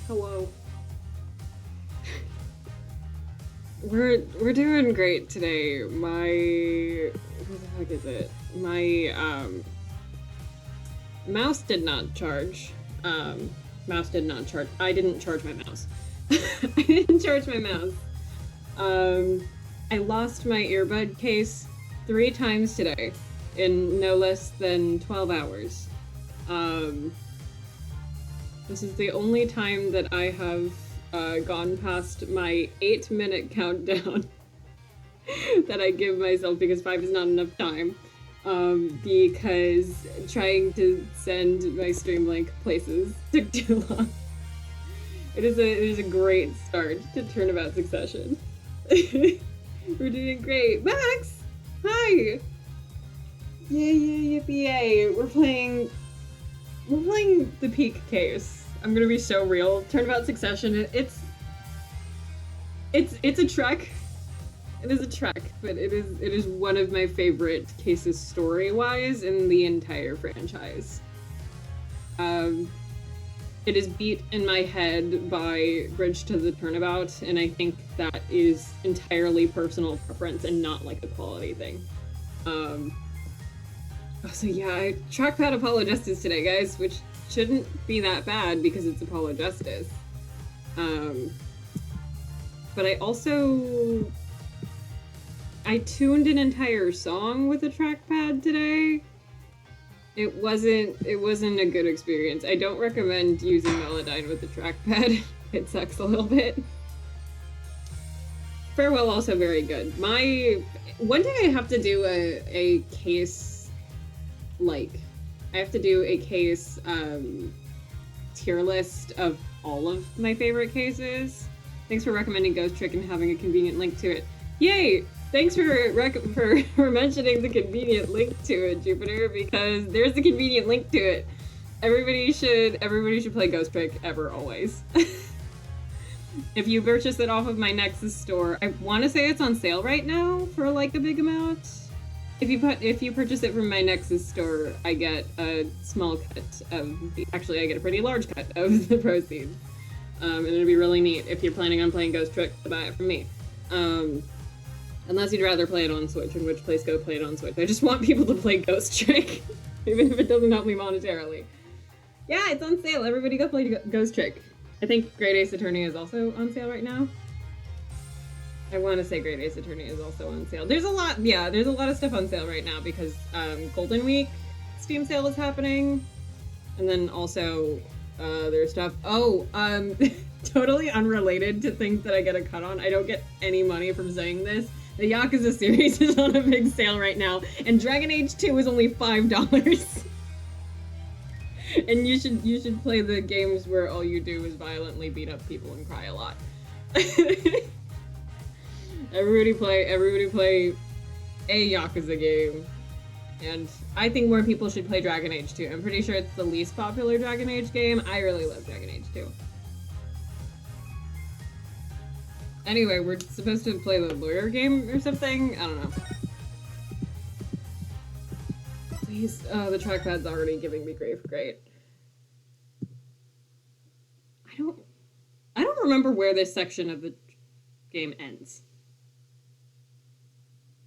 Hello. We're doing great today. What the heck is it? My mouse did not charge. Mouse did not charge. I didn't charge my mouse. I didn't charge my mouse. I lost my earbud case 3 times today in no less than 12 hours. This is the only time that I have gone past my 8-minute countdown that I give myself because 5 is not enough time. Because trying to send my stream link places took too long. It is a great start to Turnabout Succession. We're doing great. Max! Hi! Yay, yippee yay. We're playing the peak case. I'm gonna be so real. Turnabout Succession, it's a trek. It is a trek, but it is one of my favorite cases story-wise in the entire franchise. It is beat in my head by Bridge to the Turnabout, and I think that is entirely personal preference and not like a quality thing. So yeah, trackpad Apollo Justice today, guys, which shouldn't be that bad because it's Apollo Justice. But I tuned an entire song with a trackpad today. It wasn't a good experience. I don't recommend using Melodyne with the trackpad. It sucks a little bit. Farewell also very good. One day I have to do a case, I have to do a case tier list of all of my favorite cases. Thanks for recommending Ghost Trick and having a convenient link to it. Yay! Thanks for mentioning the convenient link to it, Jupiter, because there's the convenient link to it. Everybody should play Ghost Trick ever, always. If you purchase it off of my Nexus store, I want to say it's on sale right now for like a big amount. If you purchase it from my Nexus store, I get a small cut of actually I get a pretty large cut of the proceeds. And it'll be really neat if you're planning on playing Ghost Trick to buy it from me. Unless you'd rather play it on Switch, in which case go play it on Switch. I just want people to play Ghost Trick, even if it doesn't help me monetarily. Yeah, it's on sale. Everybody go play Ghost Trick. I think Great Ace Attorney is also on sale right now. I want to say Great Ace Attorney is also on sale. There's a lot of stuff on sale right now because Golden Week Steam sale is happening. And then also there's stuff. Totally unrelated to things that I get a cut on. I don't get any money from saying this. The Yakuza series is on a big sale right now, and Dragon Age 2 is only $5. And you should play the games where all you do is violently beat up people and cry a lot. Everybody play a Yakuza game. And I think more people should play Dragon Age 2. I'm pretty sure it's the least popular Dragon Age game. I really love Dragon Age 2. Anyway, we're supposed to play the lawyer game or something? I don't know. Please. Oh, the trackpad's already giving me grief. Great. I don't remember where this section of the game ends.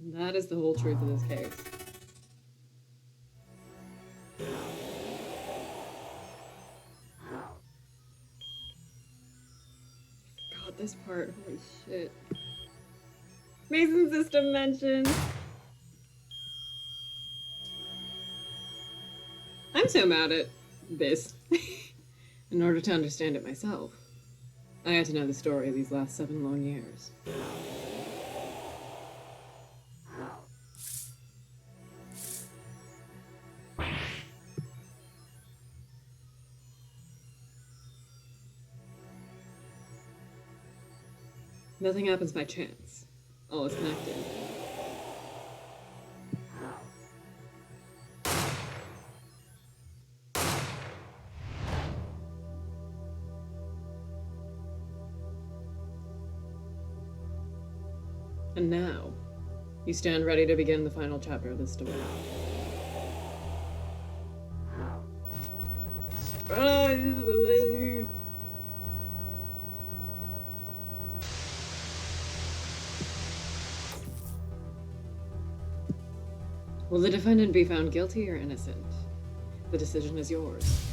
And that is the whole truth of this case. This part, holy shit. Mason system mentioned. I'm so mad at this. In order to understand it myself, I had to know the story of these last 7 long years. Nothing happens by chance. All is connected. And now, you stand ready to begin the final chapter of this story. Will the defendant be found guilty or innocent? The decision is yours.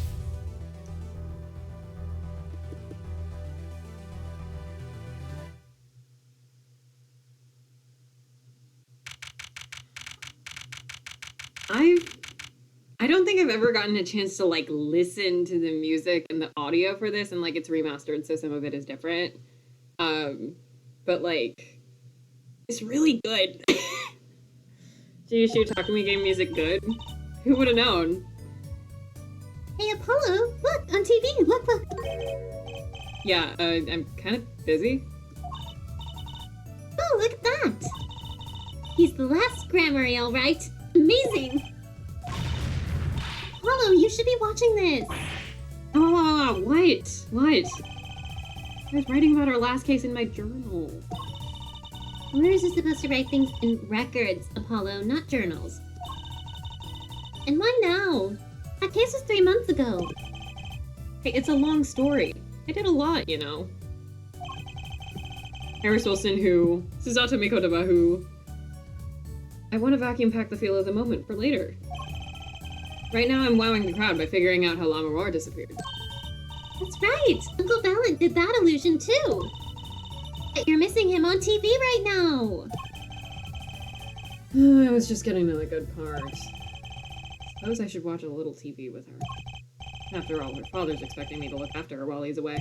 I don't think I've ever gotten a chance to like listen to the music and the audio for this, and like it's remastered, so some of it is different. But like it's really good. GSU Talk to Me game music good. Who would have known? Hey Apollo, look on TV. Look. Yeah, I'm kind of busy. Oh, look at that. He's the last Grammary, all right. Amazing. Apollo, you should be watching this. Oh, what? I was writing about our last case in my journal. Where is it supposed to write things in records, Apollo, not journals? And why now? That case was 3 months ago. Hey, it's a long story. I did a lot, you know. Harris Wilson who? Susato Mikotoba who? I want to vacuum pack the feel of the moment for later. Right now I'm wowing the crowd by figuring out how Lammermoor disappeared. That's right! Uncle Valent did that illusion too! But you're missing him on TV right now! I was just getting to the good part. Suppose I should watch a little TV with her. After all, her father's expecting me to look after her while he's away.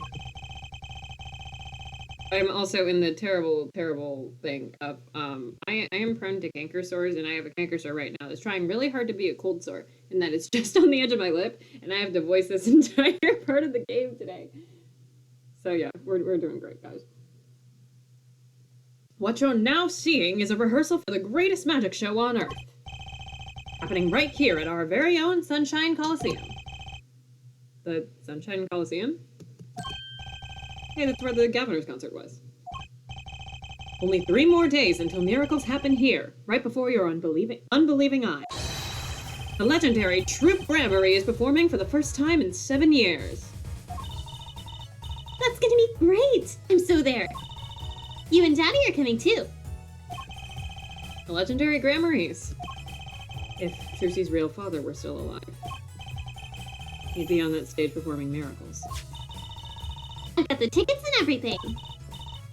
I'm also in the terrible, terrible thing of, I am prone to canker sores, and I have a canker sore right now that's trying really hard to be a cold sore, and that it's just on the edge of my lip, and I have to voice this entire part of the game today. So yeah, we're doing great, guys. What you're now seeing is a rehearsal for the greatest magic show on Earth. Happening right here at our very own Sunshine Coliseum. The Sunshine Coliseum? Hey, that's where the Governor's concert was. Only 3 more days until miracles happen here, right before your unbelieving eyes. The legendary Troupe Grammary is performing for the first time in 7 years. That's gonna be great! I'm so there. You and Daddy are coming too. The legendary Grammaries. If Trucy's real father were still alive, he'd be on that stage performing miracles. I got the tickets and everything.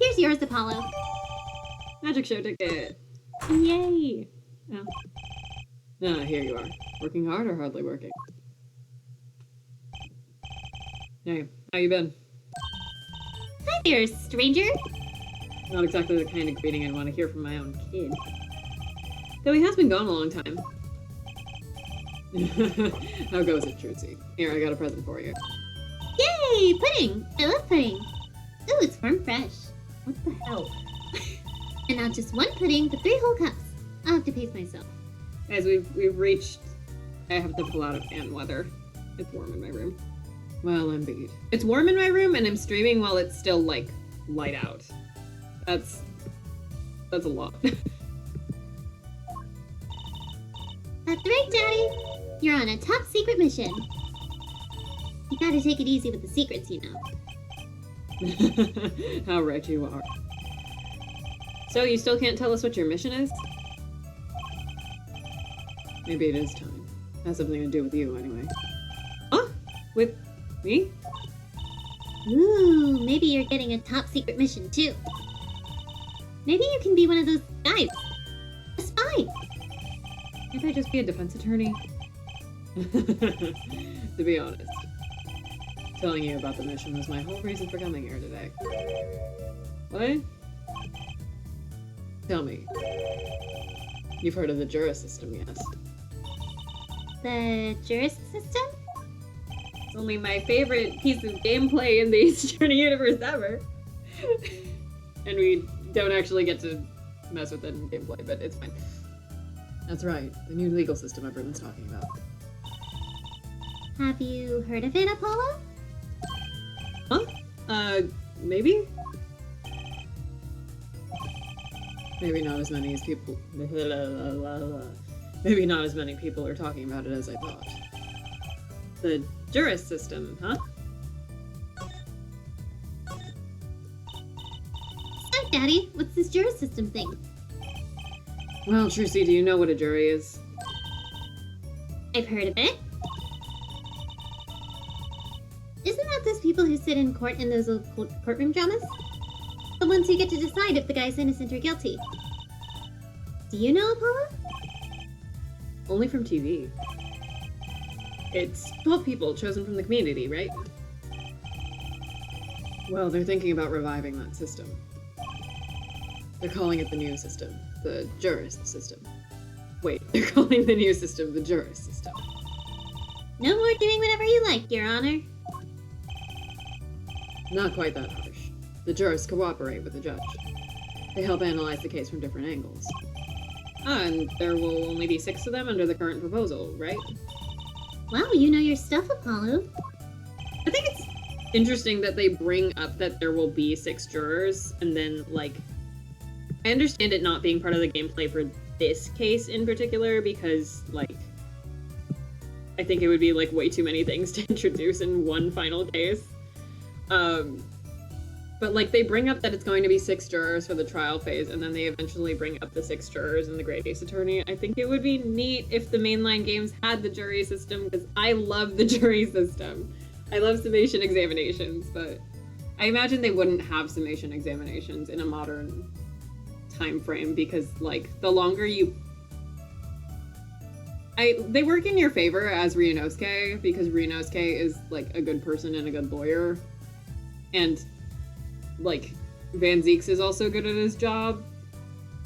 Here's yours, Apollo. Magic show ticket. Yay. Oh. Ah, here you are. Working hard or hardly working? Hey, how you been? Hi there, stranger. Not exactly the kind of greeting I'd want to hear from my own kid. Though he has been gone a long time. How goes it, Trucy? Here, I got a present for you. Yay! Pudding! I love pudding. Ooh, it's warm fresh. What the hell? And not just one pudding, but 3 whole cups. I'll have to pace myself. Guys, we've reached... I have to pull out of fan weather. It's warm in my room. Well, I'm beat. It's warm in my room, and I'm streaming while it's still, like, light out. That's a lot. That's right, Daddy. You're on a top secret mission. You gotta take it easy with the secrets, you know. How right you are. So, you still can't tell us what your mission is? Maybe it is time. Has something to do with you, anyway. Huh? With me? Ooh, maybe you're getting a top secret mission, too. Maybe you can be one of those guys. A spy. Can't I just be a defense attorney? To be honest, telling you about the mission was my whole reason for coming here today. What? Tell me. You've heard of the Juris system, yes? The Juris system? It's only my favorite piece of gameplay in the Ace Attorney universe ever. And we don't actually get to mess with it in gameplay, but it's fine. That's right, the new legal system everyone's talking about. Have you heard of it, Apollo? Huh? Maybe? Maybe not as many as people... Maybe not as many people are talking about it as I thought. The Juris system, huh? So, Daddy, what's this Juris system thing? Well, Trucy, do you know what a jury is? I've heard of it. Isn't that those people who sit in court in those old courtroom dramas? The ones who get to decide if the guy's innocent or guilty. Do you know Apollo? Only from TV. It's 12 people chosen from the community, right? Well, they're thinking about reviving that system. They're calling it the new system. The jurist system. Wait, they're calling the new system the jurist system. No more doing whatever you like, Your Honor. Not quite that harsh. The jurists cooperate with the judge. They help analyze the case from different angles. And there will only be 6 of them under the current proposal, right? Wow, you know your stuff, Apollo. I think it's interesting that they bring up that there will be 6 jurors, and then, like, I understand it not being part of the gameplay for this case in particular, because, like, I think it would be, like, way too many things to introduce in one final case. But, like, they bring up that it's going to be 6 jurors for the trial phase, and then they eventually bring up the 6 jurors in the Great Ace Attorney. I think it would be neat if the mainline games had the jury system, because I love the jury system. I love summation examinations, but I imagine they wouldn't have summation examinations in a modern time frame, because, like, the longer you... They work in your favor as Ryunosuke, because Ryunosuke is, like, a good person and a good lawyer. And, like, Van Zeeks is also good at his job.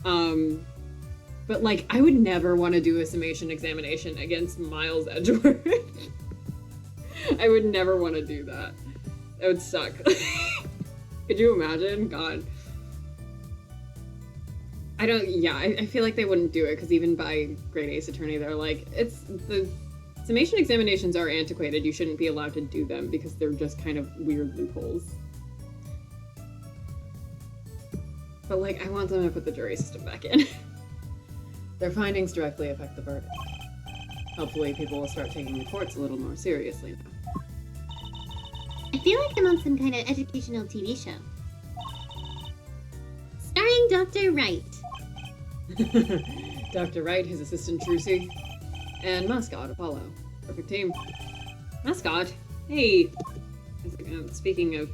But, like, I would never want to do a summation examination against Miles Edgeworth. I would never want to do that. That would suck. Could you imagine? God. I feel like they wouldn't do it, because even by Great Ace Attorney, they're like, the summation examinations are antiquated, you shouldn't be allowed to do them, because they're just kind of weird loopholes. But, like, I want them to put the jury system back in. Their findings directly affect the verdict. Hopefully people will start taking the courts a little more seriously now. I feel like I'm on some kind of educational TV show. Starring Dr. Wright. Dr. Wright, his assistant Trucy, and Mascot Apollo. Perfect team. Mascot, hey! Speaking of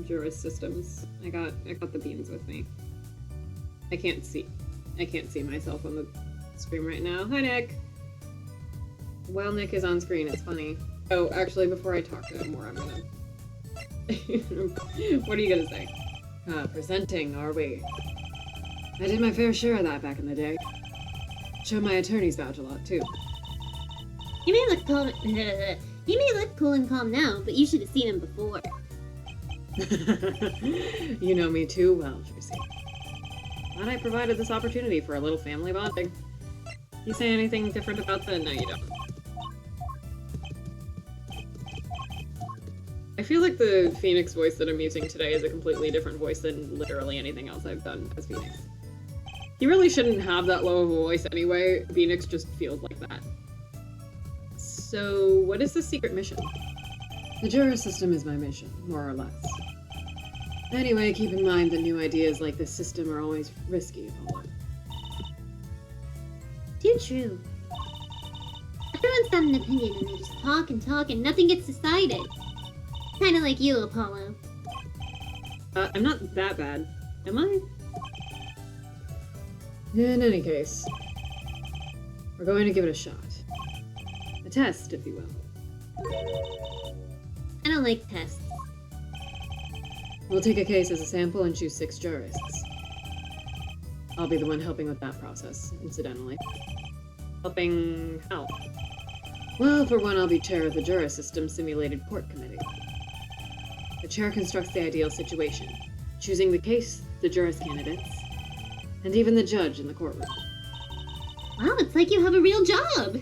jurist systems, I got the beans with me. I can't see myself on the screen right now. Hi, Nick! While Nick is on screen, it's funny. Oh, actually, before I talk to him more, I'm gonna... What are you gonna say? Presenting, are we? I did my fair share of that back in the day. Showed my attorney's badge a lot, too. You may look cool. You may look cool and calm now, but you should have seen him before. You know me too well, Tracy. Glad I provided this opportunity for a little family bonding. You say anything different about that? No, you don't. I feel like the Phoenix voice that I'm using today is a completely different voice than literally anything else I've done as Phoenix. He really shouldn't have that low of a voice anyway. Phoenix just feels like that. So, what is the secret mission? The juror system is my mission, more or less. Anyway, keep in mind that new ideas like this system are always risky, Apollo. Too true. Everyone's got an opinion and they just talk and nothing gets decided. Kinda like you, Apollo. I'm not that bad, am I? In any case, we're going to give it a shot. A test, if you will. I don't like tests. We'll take a case as a sample and choose 6 jurists. I'll be the one helping with that process, incidentally. Helping how? Well, for one, I'll be chair of the juror system simulated court committee. The chair constructs the ideal situation, choosing the case, the jurist candidates, and even the judge in the courtroom. Wow, it's like you have a real job!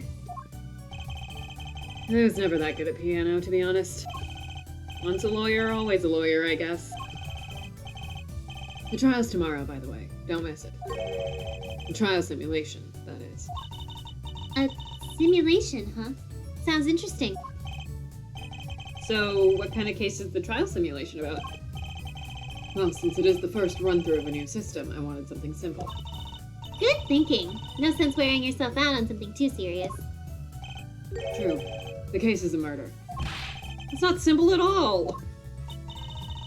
I was never that good at piano, to be honest. Once a lawyer, always a lawyer, I guess. The trial's tomorrow, by the way. Don't miss it. The trial simulation, that is. A simulation, huh? Sounds interesting. So, what kind of case is the trial simulation about? Well, since it is the first run-through of a new system, I wanted something simple. Good thinking. No sense wearing yourself out on something too serious. True. The case is a murder. It's not simple at all!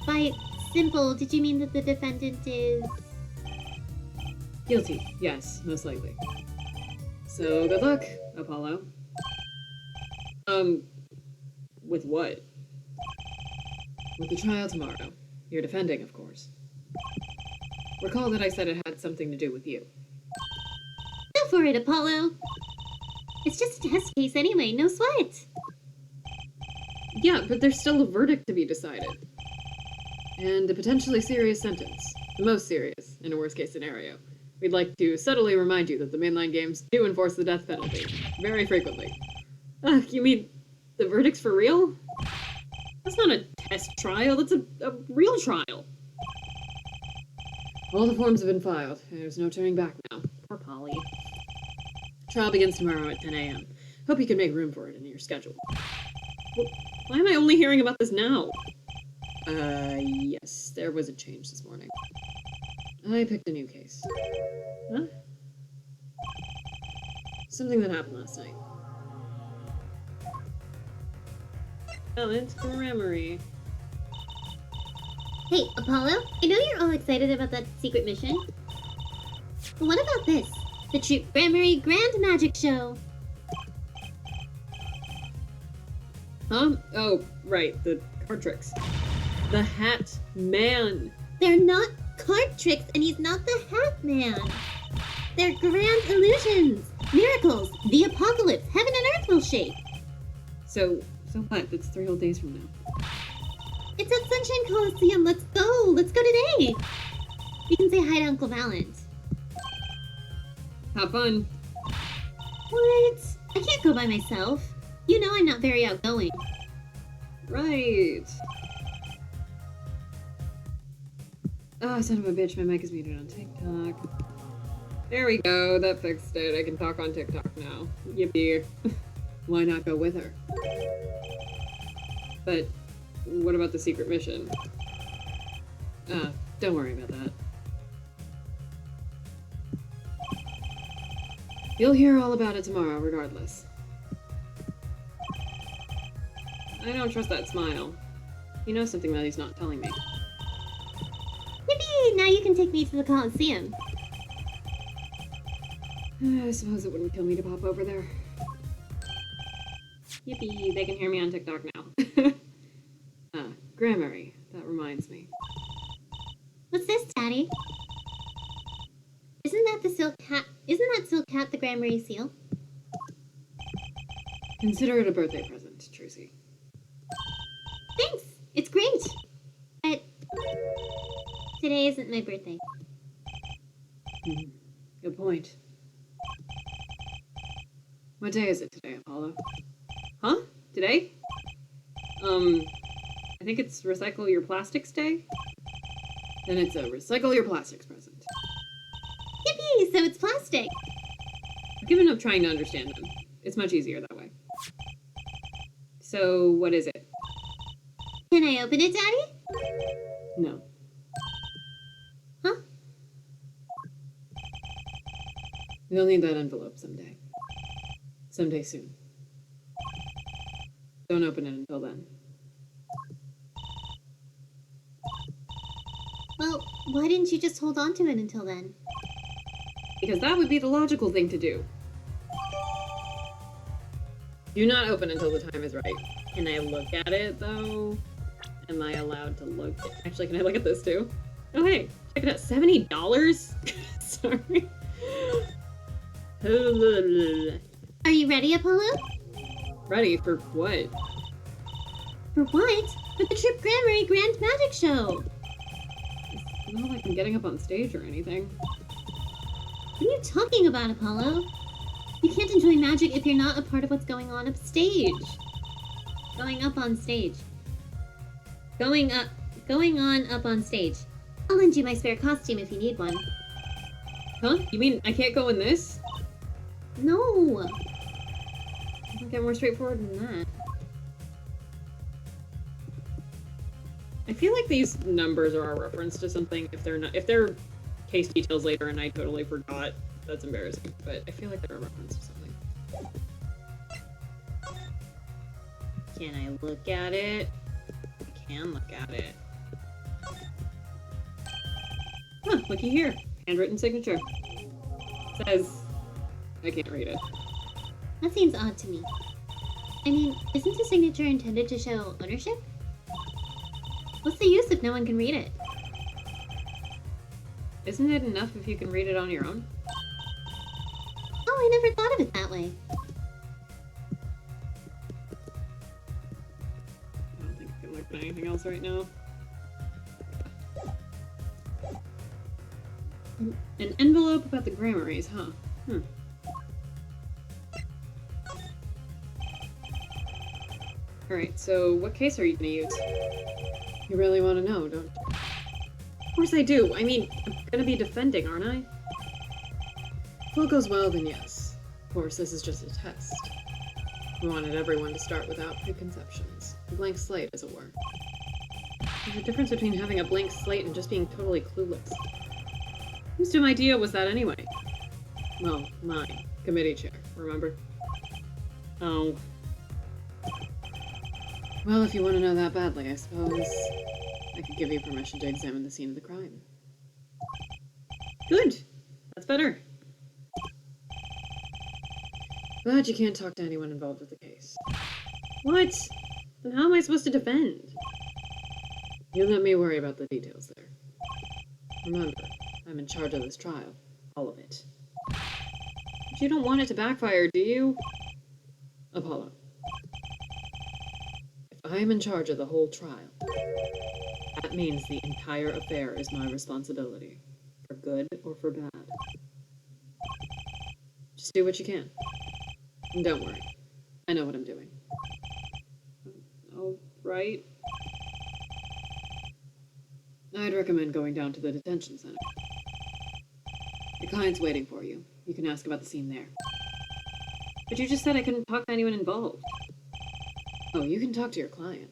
By simple, did you mean that the defendant is... Guilty, yes, most likely. So, good luck, Apollo. With what? With the trial tomorrow. You're defending, of course. Recall that I said it had something to do with you. Go for it, Apollo! It's just a test case anyway, no sweat! Yeah, but there's still a verdict to be decided. And a potentially serious sentence. The most serious, in a worst-case scenario. We'd like to subtly remind you that the mainline games do enforce the death penalty. Very frequently. You mean the verdict's for real? That's not a test trial, that's a real trial. All the forms have been filed. There's no turning back now. Poor Polly. Trial begins tomorrow at 10 a.m. Hope you can make room for it in your schedule. Well, why am I only hearing about this now? Yes, there was a change this morning. I picked a new case. Huh? Something that happened last night. Talent memory. Hey, Apollo, I know you're all excited about that secret mission. But what about this? The Troop Grammary Grand Magic Show! Huh? Oh, right, the card tricks. The Hat Man! They're not card tricks, and he's not the Hat Man! They're grand illusions! Miracles! The apocalypse! Heaven and earth will shake! So what? That's 3 whole days from now. It's at Sunshine Coliseum! Let's go! Let's go today! You can say hi to Uncle Valent. Have fun. What? I can't go by myself. You know I'm not very outgoing. Right. Oh, son of a bitch, my mic is muted on TikTok. There we go, that fixed it. I can talk on TikTok now. Yippee. Why not go with her? But what about the secret mission? Don't worry about that. You'll hear all about it tomorrow, regardless. I don't trust that smile. He knows something that he's not telling me. Yippee! Now you can take me to the Coliseum. I suppose it wouldn't kill me to pop over there. Yippee, they can hear me on TikTok now. Grammary. That reminds me. What's this, Daddy? Isn't that Silk Cat the Grammary seal? Consider it a birthday present, Trucy. Thanks! It's great! But today isn't my birthday. Good point. What day is it today, Apollo? Huh? Today? I think it's Recycle Your Plastics Day? Then it's a Recycle Your Plastics present. Yippee! So it's plastic! I've given up trying to understand them. It's much easier that way. So, what is it? Can I open it, Daddy? No. Huh? We'll need that envelope someday. Someday soon. Don't open it until then. Well, why didn't you just hold on to it until then? Because that would be the logical thing to do. Do not open until the time is right. Can I look at it, though? Am I allowed to look? Actually, can I look at this, too? Oh, hey. Check it out. $70? Sorry. Are you ready, Apollo? Ready for what? For what? For the Trip Grammary Grand Magic Show! It's not like I'm getting up on stage or anything. What are you talking about, Apollo? You can't enjoy magic if you're not a part of what's going on upstage. Going up on stage. Going on up on stage. I'll lend you my spare costume if you need one. Huh? You mean I can't go in this? No! I don't get more straightforward than that. I feel like these numbers are a reference to something. If they're case details later and I totally forgot, that's embarrassing. But I feel like they're a reference to something. Can I look at it? I can look at it. Huh, looky here. Handwritten signature. Says... I can't read it. That seems odd to me. I mean, isn't a signature intended to show ownership? What's the use if no one can read it? Isn't it enough if you can read it on your own? Oh, I never thought of it that way. I don't think I can look at anything else right now. An envelope about the Grammarys, huh? Alright, so what case are you gonna use? You really want to know, don't you? Of course I do. I mean, I'm gonna be defending, aren't I? If all goes well, then yes. Of course, this is just a test. We wanted everyone to start without preconceptions. A blank slate, as it were. There's a difference between having a blank slate and just being totally clueless. Whose dumb idea was that anyway? Well, mine. Committee chair, remember? Oh. Well, if you want to know that badly, I suppose I could give you permission to examine the scene of the crime. Good! That's better. But you can't talk to anyone involved with the case. What? Then how am I supposed to defend? You let me worry about the details there. Remember, I'm in charge of this trial. All of it. But you don't want it to backfire, do you? Apollo. If I am in charge of the whole trial, that means the entire affair is my responsibility. For good or for bad. Just do what you can. And don't worry. I know what I'm doing. All right. I'd recommend going down to the detention center. The client's waiting for you. You can ask about the scene there. But you just said I couldn't talk to anyone involved. Oh, you can talk to your client.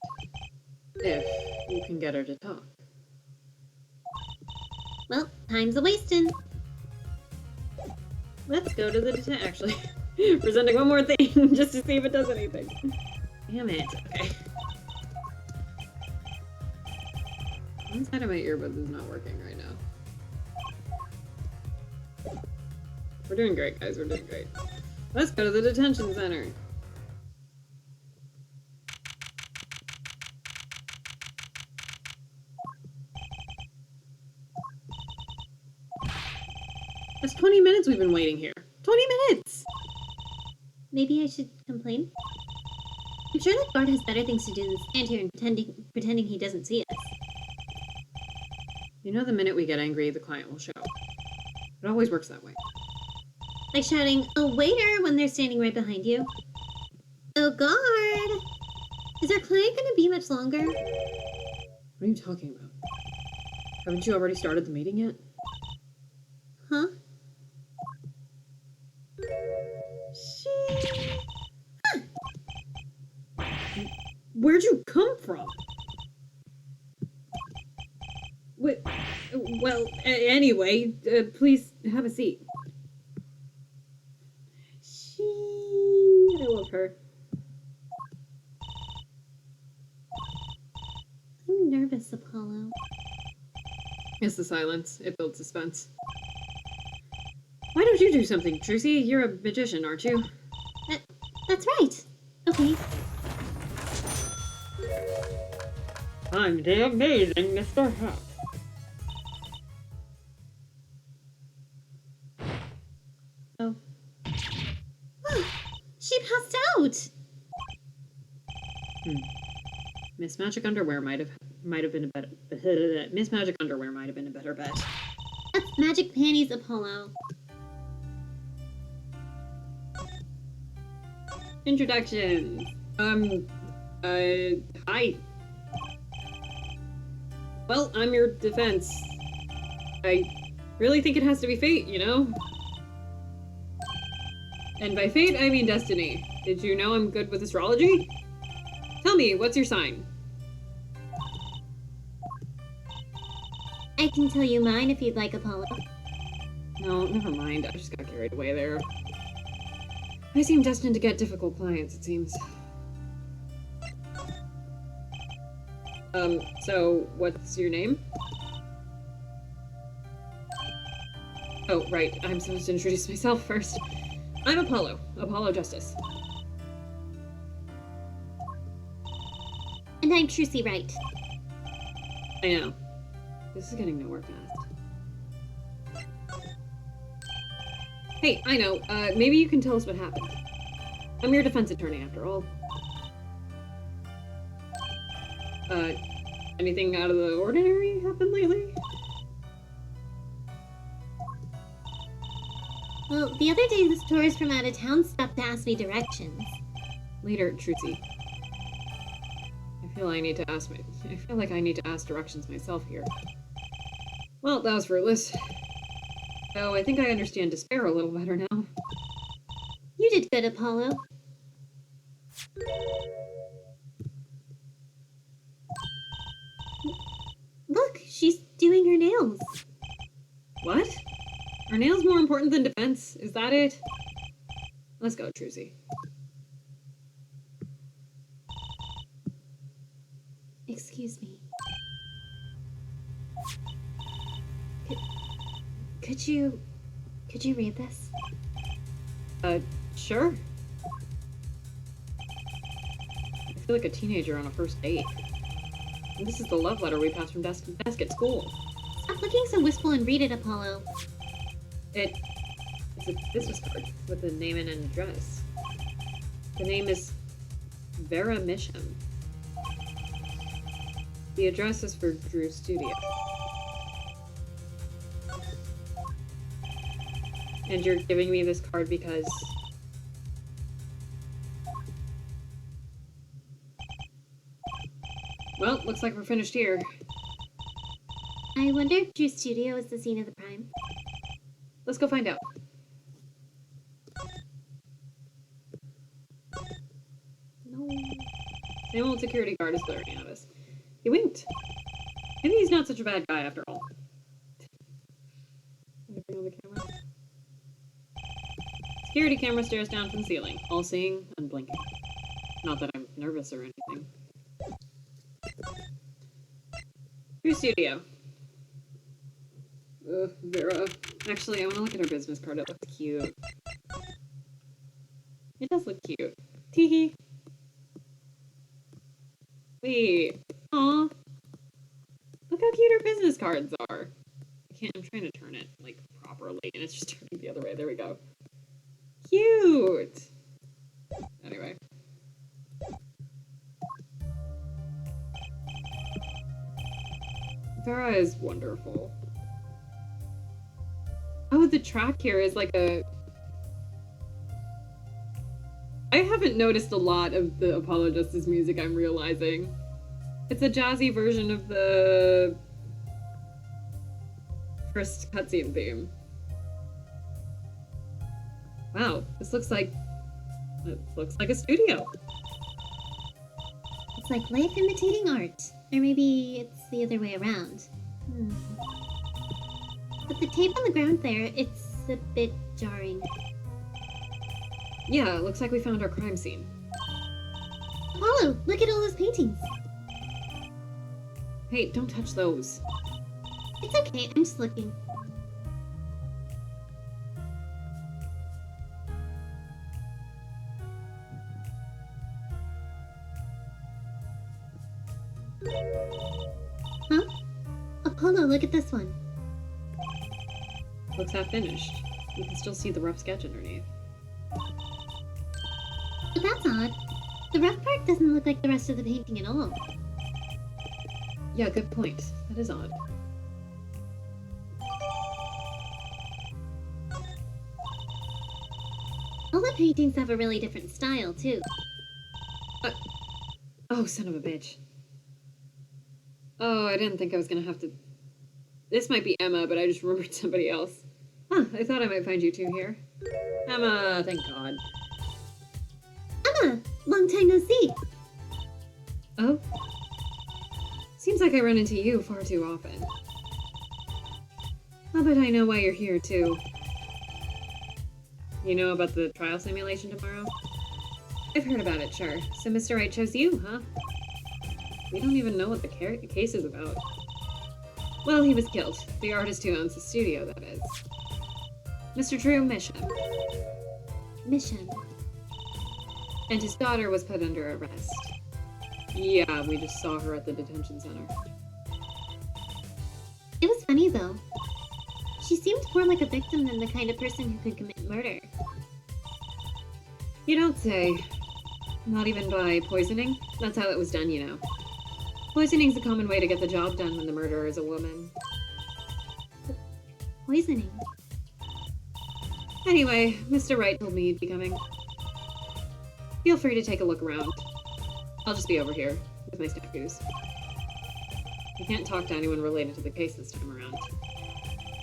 If you can get her to talk. Well, time's a-wasting. Let's go to the detention. Actually, presenting one more thing just to see if it does anything. Damn it. Okay. One side of my earbuds is not working right now. We're doing great, guys. We're doing great. Let's go to the detention center. That's 20 minutes we've been waiting here. 20 minutes! Maybe I should complain? I'm sure that guard has better things to do than stand here and pretending he doesn't see us. You know, the minute we get angry, the client will show. It always works that way. Like shouting, "Oh, waiter," when they're standing right behind you. Oh, guard! Is our client gonna be much longer? What are you talking about? Haven't you already started the meeting yet? Huh? Where'd you come from? Well, anyway, please have a seat. I love her. I'm nervous, Apollo. It's the silence. It builds suspense. Why don't you do something, Trucy? You're a magician, aren't you? That's right. Okay. I'm the amazing Mr. Hat. Oh. She passed out! Miss Magic Underwear might have been a better Miss Magic Underwear might have been a better bet. That's Magic Panties, Apollo. Introductions. Hi. Well, I'm your defense. I really think it has to be fate, you know? And by fate, I mean destiny. Did you know I'm good with astrology? Tell me, what's your sign? I can tell you mine if you'd like, Apollo. No, never mind. I just got carried away there. I seem destined to get difficult clients, it seems. So what's your name? Oh, right. I'm supposed to introduce myself first. I'm Apollo. Apollo Justice. And I'm Trucy Wright. I know. This is getting nowhere fast. Hey, I know. Maybe you can tell us what happened. I'm your defense attorney, after all. Anything out of the ordinary happened lately? Well, the other day this tourist from out of town stopped to ask me directions. Later, Trucy. I feel like I need to ask directions myself here. Well, that was fruitless. Oh, I think I understand despair a little better now. You did good, Apollo. Look, she's doing her nails. What? Are nails more important than defense? Is that it? Let's go, Trucy. Excuse me. Could you read this? Sure. I feel like a teenager on a first date. And this is the love letter we passed from desk to desk at school. Stop looking so wistful and read it, Apollo. It's a business card with a name and an address. The name is Vera Misham. The address is for Drew's studio. And you're giving me this card because... Well, looks like we're finished here. I wonder if Drew's studio is the scene of the crime. Let's go find out. No. Same old security guard is glaring at us. He winked. Maybe he's not such a bad guy after all. Anything on the camera? Security camera stares down from the ceiling, all seeing, unblinking. Not that I'm nervous or anything. Your studio. Vera. Actually, I want to look at her business card. It looks cute. It does look cute. Teehee. Wait. Aw. Look how cute her business cards are. I'm trying to turn it, like, properly, and it's just turning the other way. There we go. Cute! Anyway. Vera is wonderful. Oh, the track here is like a... I haven't noticed a lot of the Apollo Justice music, I'm realizing. It's a jazzy version of the first cutscene theme. Wow, this looks like a studio. It's like life imitating art. Or maybe it's the other way around. But the tape on the ground there, it's a bit jarring. Yeah, it looks like we found our crime scene. Apollo, look at all those paintings. Hey, don't touch those. It's okay, I'm just looking. Huh? Apollo, look at this one. Looks half finished. You can still see the rough sketch underneath. But that's odd. The rough part doesn't look like the rest of the painting at all. Yeah, good point. That is odd. All the paintings have a really different style, too. Oh, son of a bitch. Oh, I didn't think I was gonna have to... This might be Emma, but I just remembered somebody else. Huh, I thought I might find you two here. Emma, thank God. Emma! Long time no see! Oh? Seems like I run into you far too often. I'll bet I know why you're here, too. You know about the trial simulation tomorrow? I've heard about it, sure. So Mr. Wright chose you, huh? We don't even know what the case is about. Well, he was killed. The artist who owns the studio, that is. Mr. Drew Misham. Mission. And his daughter was put under arrest. Yeah, we just saw her at the detention center. It was funny, though. She seemed more like a victim than the kind of person who could commit murder. You don't say. Not even by poisoning? That's how it was done, you know. Poisoning's a common way to get the job done when the murderer is a woman. Poisoning. Anyway, Mr. Wright told me you'd be coming. Feel free to take a look around. I'll just be over here, with my statues. We can't talk to anyone related to the case this time around.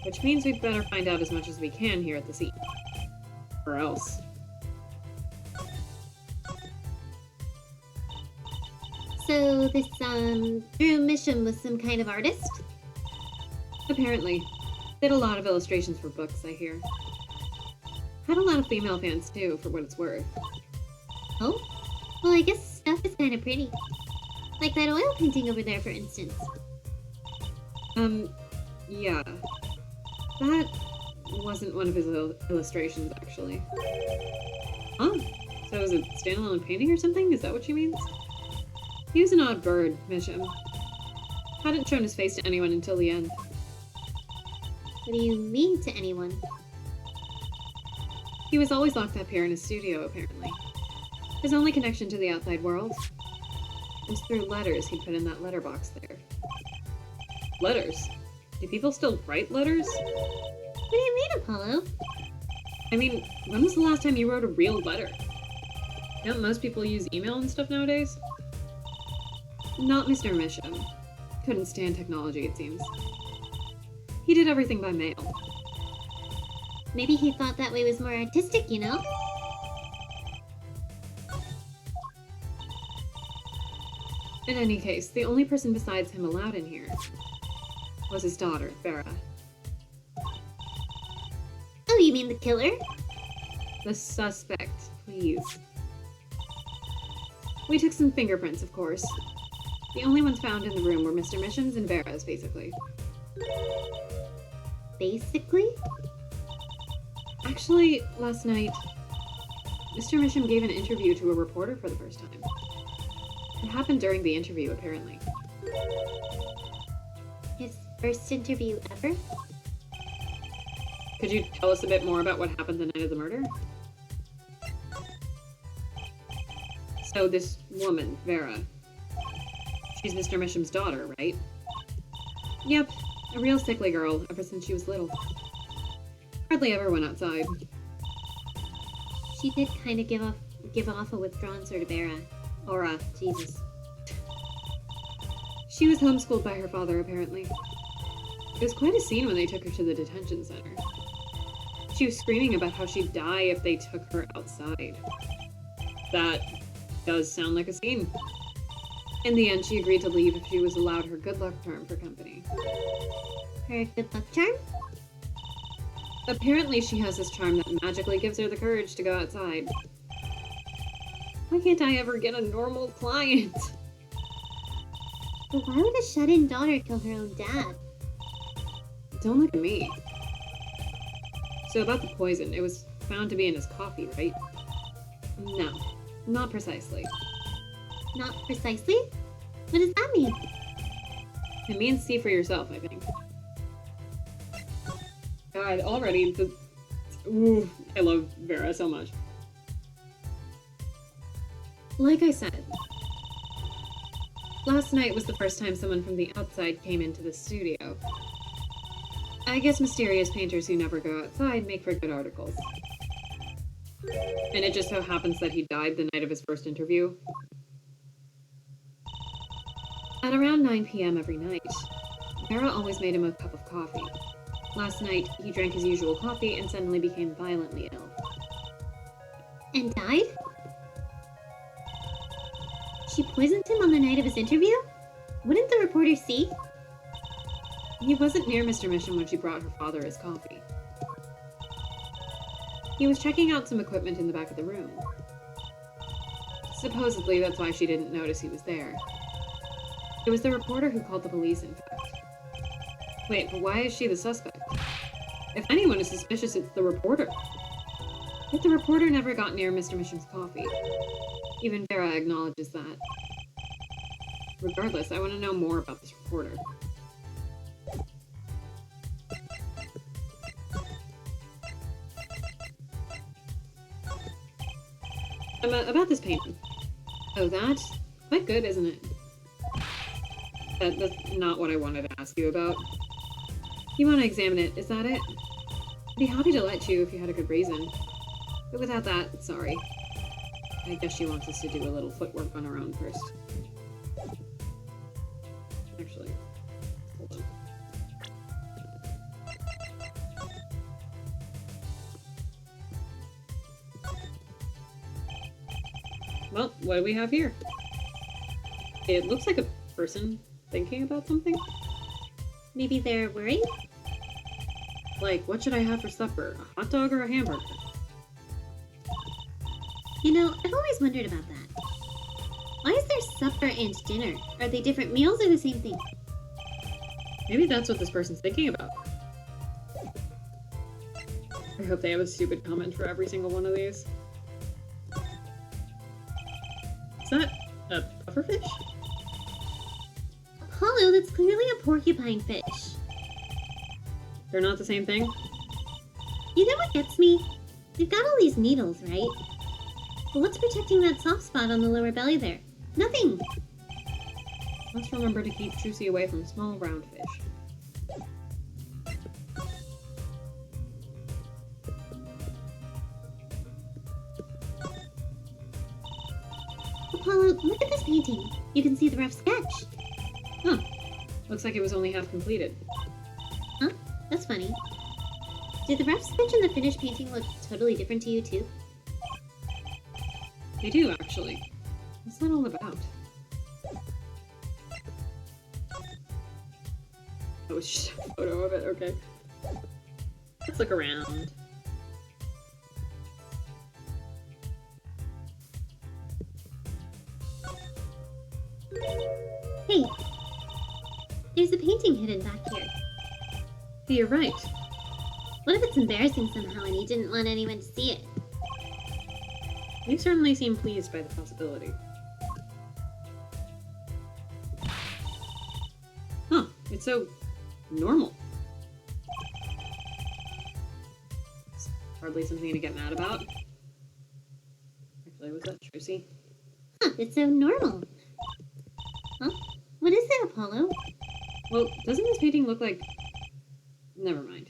Which means we'd better find out as much as we can here at the scene. Or else. So this, Drew Mission was some kind of artist? Apparently. Did a lot of illustrations for books, I hear. Had a lot of female fans too, for what it's worth. Oh? Well, I guess stuff is kind of pretty. Like that oil painting over there, for instance. Yeah. That wasn't one of his illustrations, actually. Oh, so it was a standalone painting or something? Is that what she means? He was an odd bird, Misham. Hadn't shown his face to anyone until the end. What do you mean to anyone? He was always locked up here in his studio, apparently. His only connection to the outside world was through letters he'd put in that letterbox there. Letters? Do people still write letters? What do you mean, Apollo? I mean, when was the last time you wrote a real letter? Don't most people use email and stuff nowadays? Not Mr. Misham. Couldn't stand technology, it seems. He did everything by mail. Maybe he thought that way was more artistic, you know? In any case, the only person besides him allowed in here was his daughter, Vera. Oh, you mean the killer? The suspect, please. We took some fingerprints, of course. The only ones found in the room were Mr. Misham's and Vera's, basically. Basically? Actually, last night, Mr. Misham gave an interview to a reporter for the first time. It happened during the interview, apparently. His first interview ever? Could you tell us a bit more about what happened the night of the murder? So this woman, Vera, she's Mr. Misham's daughter, right? Yep, a real sickly girl ever since she was little. Hardly ever went outside. She did kind of give off a withdrawn sort of era. Aura, Jesus. She was homeschooled by her father, apparently. It was quite a scene when they took her to the detention center. She was screaming about how she'd die if they took her outside. That does sound like a scene. In the end, she agreed to leave if she was allowed her good luck charm for company. Her good luck charm? Apparently she has this charm that magically gives her the courage to go outside. Why can't I ever get a normal client? But why would a shut-in daughter kill her own dad? Don't look at me. So about the poison, it was found to be in his coffee, right? No, not precisely. Not precisely? What does that mean? It means see for yourself, I think. God, already, ooh, I love Vera so much. Like I said, last night was the first time someone from the outside came into the studio. I guess mysterious painters who never go outside make for good articles. And it just so happens that he died the night of his first interview. At around 9 p.m. every night, Vera always made him a cup of coffee. Last night, he drank his usual coffee and suddenly became violently ill. And died? She poisoned him on the night of his interview? Wouldn't the reporter see? He wasn't near Mr. Misham when she brought her father his coffee. He was checking out some equipment in the back of the room. Supposedly, that's why she didn't notice he was there. It was the reporter who called the police, in fact. Wait, but why is she the suspect? If anyone is suspicious, it's the reporter. Yet the reporter never got near Mr. Mission's coffee. Even Vera acknowledges that. Regardless, I want to know more about this reporter. About this painting. Oh, that's quite good, isn't it? That's not what I wanted to ask you about. You want to examine it, is that it? I'd be happy to let you if you had a good reason. But without that, sorry. I guess she wants us to do a little footwork on our own first. Actually, hold on. Well, what do we have here? It looks like a person thinking about something. Maybe they're worried? Like, what should I have for supper? A hot dog or a hamburger? You know, I've always wondered about that. Why is there supper and dinner? Are they different meals or the same thing? Maybe that's what this person's thinking about. I hope they have a stupid comment for every single one of these. Is that a pufferfish? Apollo, that's clearly a porcupine fish. They're not the same thing? You know what gets me? They've got all these needles, right? But what's protecting that soft spot on the lower belly there? Nothing! Let's remember to keep Trucy away from small round fish. Apollo, look at this painting. You can see the rough sketch. Huh. Looks like it was only half completed. Huh? That's funny. Did the rough sketch and the finished painting look totally different to you, too? They do, actually. What's that all about? Oh, it's just a photo of it, okay. Let's look around. Hey! There's a painting hidden back here. You're right. What if it's embarrassing somehow and he didn't want anyone to see it? You certainly seem pleased by the possibility. Huh, it's so normal. It's hardly something to get mad about. Actually, was that Trucy? Huh, it's so normal. Huh? What is it, Apollo? Well, doesn't this painting look like... Never mind.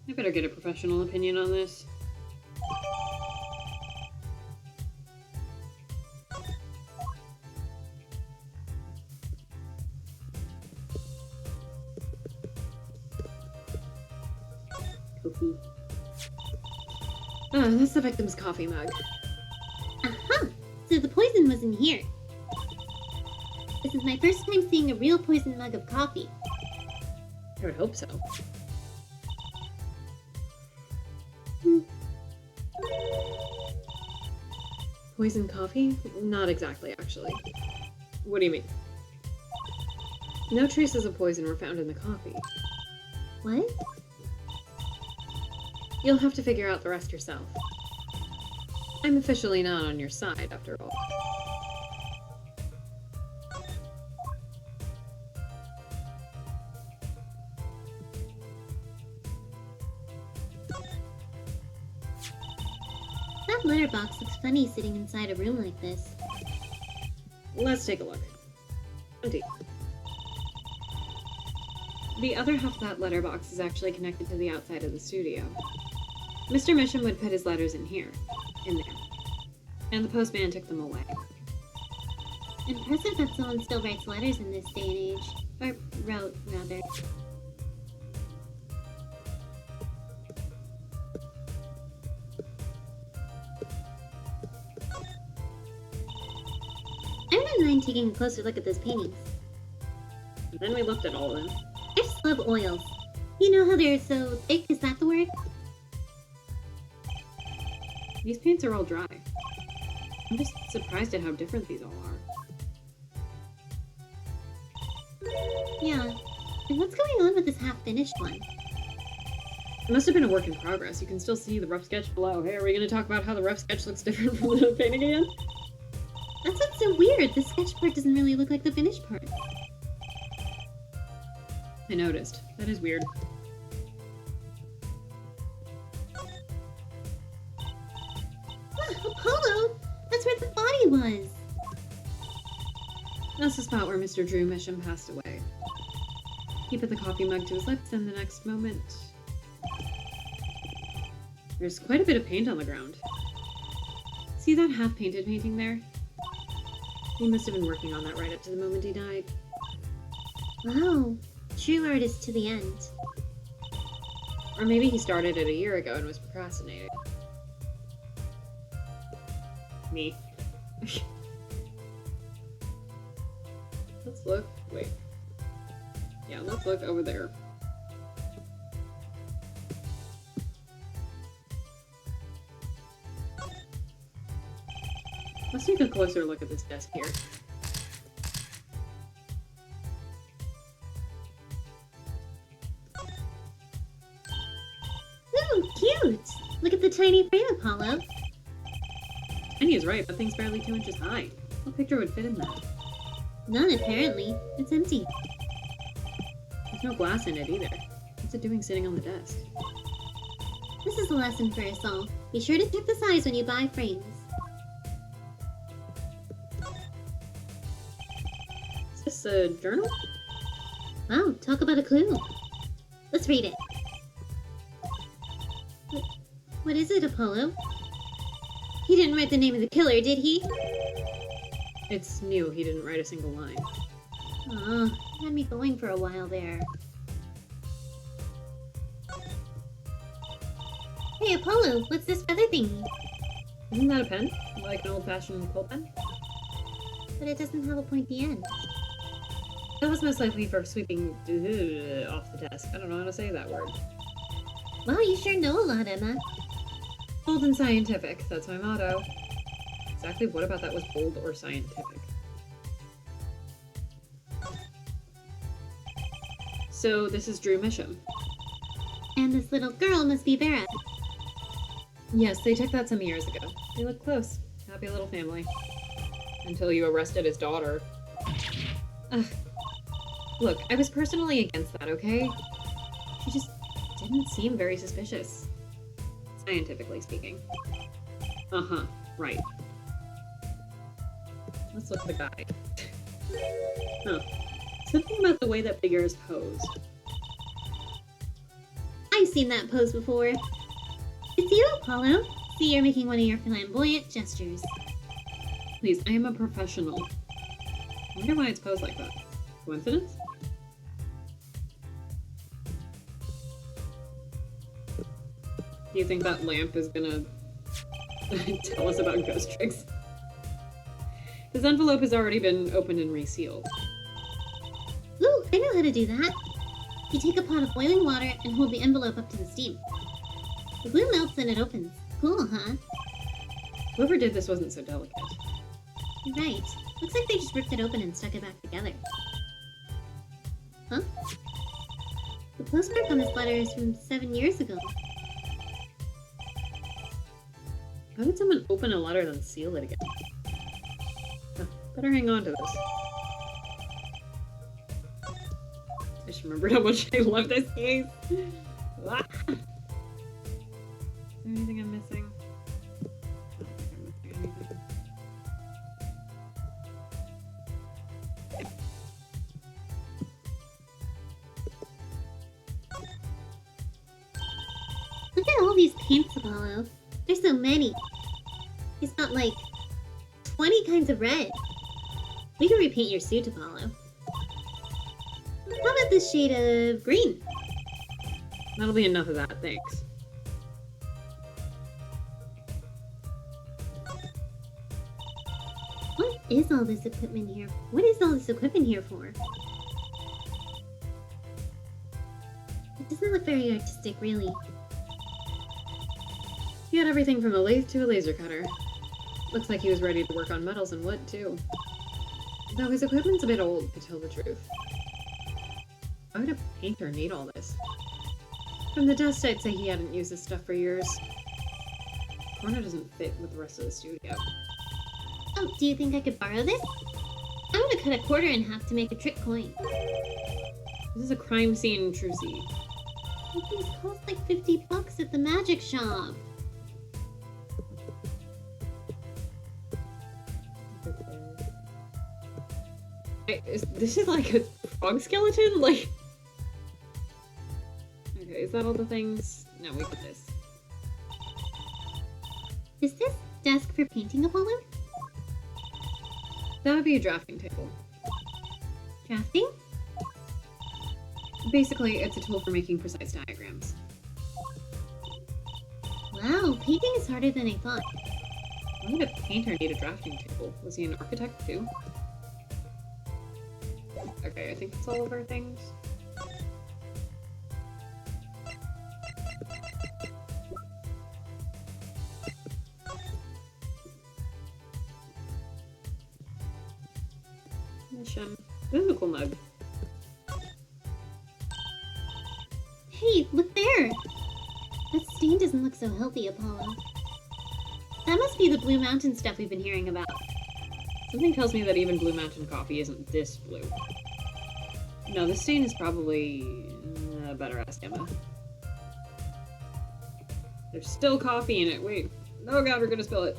I better get a professional opinion on this. Kofi. Oh, that's the victim's coffee mug. Aha! So the poison was in here. This is my first time seeing a real poison mug of coffee. I would hope so. Poison coffee? Not exactly, actually. What do you mean? No traces of poison were found in the coffee. What? You'll have to figure out the rest yourself. I'm officially not on your side, after all. That letterbox looks funny sitting inside a room like this. Let's take a look. Empty. The other half of that letterbox is actually connected to the outside of the studio. Mr. Mission would put his letters in here. In there. And the postman took them away. Impressive that someone still writes letters in this day and age. Or wrote, rather. I wouldn't mind taking a closer look at those paintings. And then we looked at all of them. I just love oils. You know how they're so thick, is that the word? These paints are all dry. I'm just surprised at how different these all are. Yeah. And what's going on with this half-finished one? It must have been a work in progress. You can still see the rough sketch below. Hey, are we going to talk about how the rough sketch looks different from the painting again? That's what's so weird. The sketch part doesn't really look like the finished part. I noticed. That is weird. Apollo! That's where the body was! That's the spot where Mr. Drew Misham passed away. He put the coffee mug to his lips, and the next moment... There's quite a bit of paint on the ground. See that half-painted painting there? He must have been working on that right up to the moment he died. Wow. True artist to the end. Or maybe he started it a year ago and was procrastinating. Me. Let's look. Wait. Yeah, let's look over there. Let's take a closer look at this desk here. Ooh, cute! Look at the tiny frame, Apollo. Tiny is right, but thing's barely 2 inches high. What picture would fit in that? None, apparently. It's empty. There's no glass in it either. What's it doing sitting on the desk? This is a lesson for us all. Be sure to check the size when you buy frames. Is this a journal? Wow, talk about a clue. Let's read it. What is it, Apollo? He didn't write the name of the killer, did he? It's new. He didn't write a single line. Aw, had me going for a while there. Hey, Apollo, what's this feather thingy? Isn't that a pen? Like an old-fashioned quill pen? But it doesn't have a pointy end. That was most likely for sweeping off the desk. I don't know how to say that word. Wow, you sure know a lot, Emma. Bold and scientific. That's my motto. Exactly what about that was bold or scientific? So this is Drew Misham. And this little girl must be Vera. Yes, they took that some years ago. They look close. Happy little family. Until you arrested his daughter. Ugh. Look, I was personally against that, okay? She just didn't seem very suspicious. Scientifically speaking. Uh-huh, right. Let's look at the guy. Huh. Something about the way that figure is posed. I've seen that pose before. It's you, Apollo. See, you're making one of your flamboyant gestures. Please, I am a professional. I wonder why it's posed like that. Coincidence? Do you think that lamp is gonna tell us about ghost tricks? This envelope has already been opened and resealed. Ooh, I know how to do that. You take a pot of boiling water and hold the envelope up to the steam. The glue melts and it opens. Cool, huh? Whoever did this wasn't so delicate. Right. Looks like they just ripped it open and stuck it back together. Huh? The postmark on this letter is from 7 years ago. Why would someone open a letter then seal it again? Oh, better hang on to this. I just remembered how much I love this case. Ah! Is there anything I'm missing? I don't think I'm missing anything. Look at all these paints, Apollo. There's so many. He's got like 20 kinds of red. We can repaint your suit, Apollo. How about this shade of green? That'll be enough of that, thanks. What is all this equipment here? What is all this equipment here for? It doesn't look very artistic, really. He had everything from a lathe to a laser cutter. Looks like he was ready to work on metals and wood, too. Though his equipment's a bit old, to tell the truth. Why would a painter need all this? From the dust, I'd say he hadn't used this stuff for years. The corner doesn't fit with the rest of the studio. Oh, do you think I could borrow this? I want to cut a quarter in half to make a trick coin. This is a crime scene, Trucy. But these cost like $50 at the magic shop. This is like a frog skeleton? Like... Okay, is that all the things? No, we did this. Is this desk for painting, Apollo? That would be a drafting table. Drafting? Basically, it's a tool for making precise diagrams. Wow, painting is harder than I thought. Why would a painter need a drafting table? Was he an architect too? Okay, I think that's all of our things. Mission. This is a cool mug. Hey, look there! That stain doesn't look so healthy, Apollo. That must be the Blue Mountain stuff we've been hearing about. Something tells me that even Blue Mountain coffee isn't this blue. No, this stain is probably... better ask Emma. There's still coffee in it. Wait. Oh god, we're gonna spill it.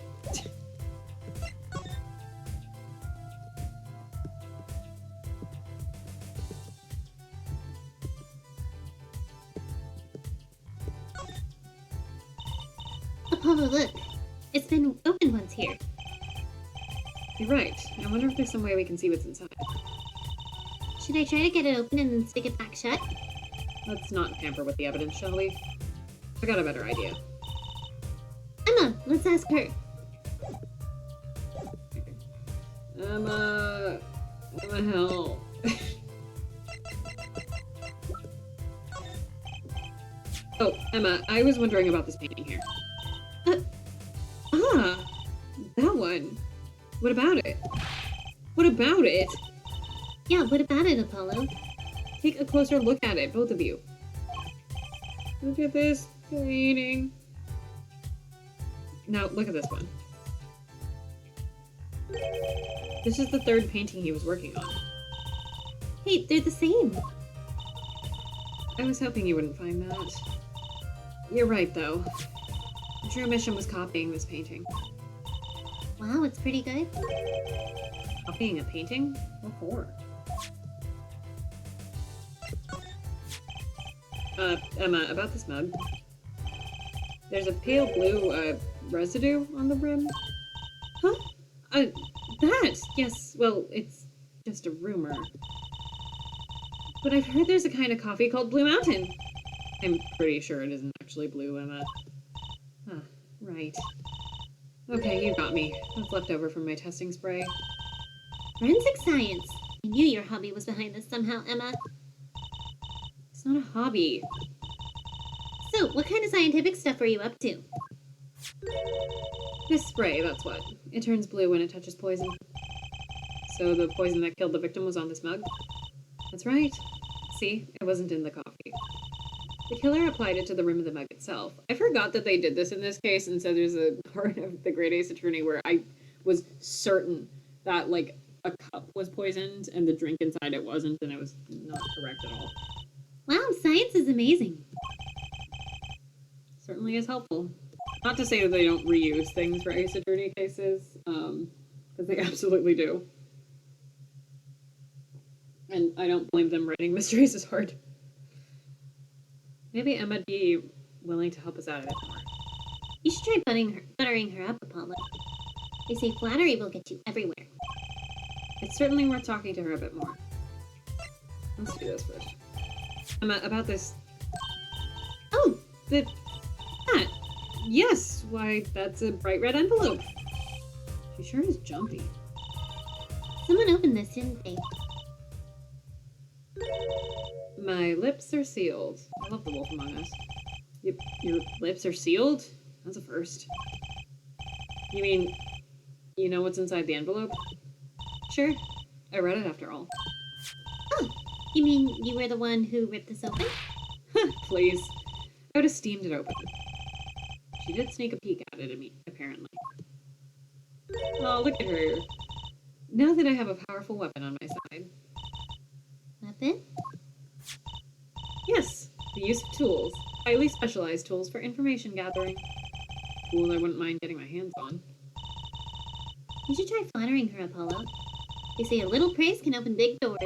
Apollo, look. It's been open once here. You're right. I wonder if there's some way we can see what's inside. Should I try to get it open and then stick it back shut? Let's not tamper with the evidence, shall we? I got a better idea. Emma, let's ask her. Emma, help. Oh, Emma, I was wondering about this painting here. That one. What about it? What about it? Yeah, what about it, Apollo? Take a closer look at it, both of you. Look at this painting. Now, look at this one. This is the third painting he was working on. Hey, they're the same. I was hoping you wouldn't find that. You're right, though. The true mission was copying this painting. Wow, it's pretty good. Copying a painting? What for? Emma, about this mug. There's a pale blue, residue on the rim. Huh? That! Yes, well, it's just a rumor. But I've heard there's a kind of coffee called Blue Mountain. I'm pretty sure it isn't actually blue, Emma. Ah, right. Okay, you got me. That's left over from my testing spray. Forensic science. I knew your hobby was behind this somehow, Emma. It's not a hobby. So, what kind of scientific stuff are you up to? This spray, that's what. It turns blue when it touches poison. So the poison that killed the victim was on this mug? That's right. See, it wasn't in the coffee. The killer applied it to the rim of the mug itself. I forgot that they did this in this case, and so there's a part of the Great Ace Attorney where I was certain that, like, a cup was poisoned and the drink inside it wasn't, and it was not correct at all. Wow, science is amazing. Certainly is helpful. Not to say that they don't reuse things for Ace Attorney cases, because they absolutely do. And I don't blame them. Writing mysteries is hard. Maybe Emma'd be willing to help us out a bit more. You should try buttering her up, Apollo. They say flattery will get you everywhere. It's certainly worth talking to her a bit more. Let's do this first. Emma, about this... Oh! That... Yes! Why, that's a bright red envelope. She sure is jumpy. Someone opened this, didn't they? My lips are sealed. I love The Wolf Among Us. Your lips are sealed? That's a first. You mean You know what's inside the envelope? Sure. I read it after all. Oh, you mean you were the one who ripped this open? Please. I would have steamed it open. She did sneak a peek at it at me, apparently. Oh, look at her. Now that I have a powerful weapon on my side. Weapon? Yes, the use of tools. Highly specialized tools for information gathering. Tools I wouldn't mind getting my hands on. You should try flattering her, Apollo. They say a little praise can open big doors.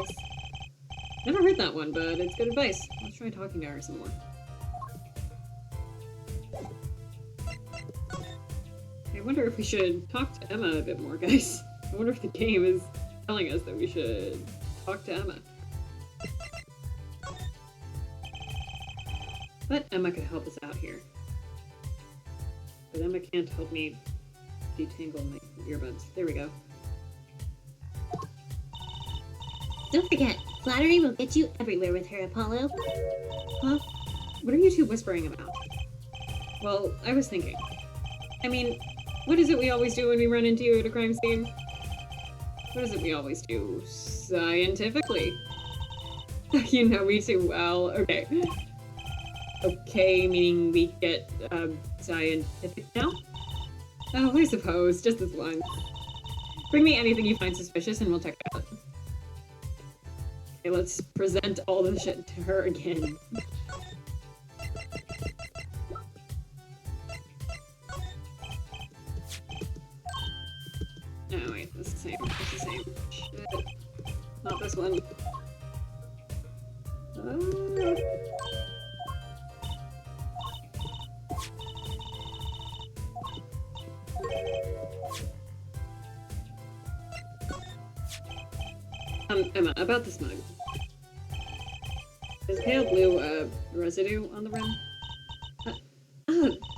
Never heard that one, but it's good advice. Let's try talking to her some more. I wonder if we should talk to Emma a bit more, guys. I wonder if the game is telling us that we should talk to Emma. But Emma could help us out here. But Emma can't help me detangle my earbuds. There we go. Don't forget, flattery will get you everywhere with her, Apollo. Huh? What are you two whispering about? Well, I was thinking. I mean, what is it we always do when we run into you at a crime scene? What is it we always do? Scientifically. You know me too well. Okay. Okay, meaning we get, scientific now? Oh, I suppose. Just this once. Bring me anything you find suspicious and we'll check it out. Okay, let's present all the shit to her again. Oh wait, this is the same. It's the same. Shit. Not this one. Emma, about this mug. There's pale blue, residue on the rim.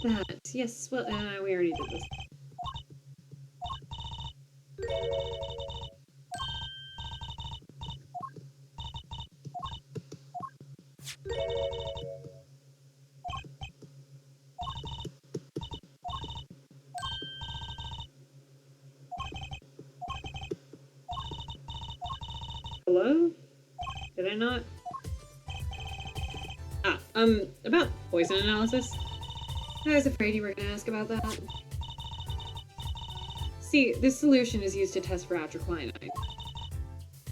That. Yes, well, we already did this. Hello? Did I not? About poison analysis. I was afraid you were gonna ask about that. See, this solution is used to test for atrocyanide.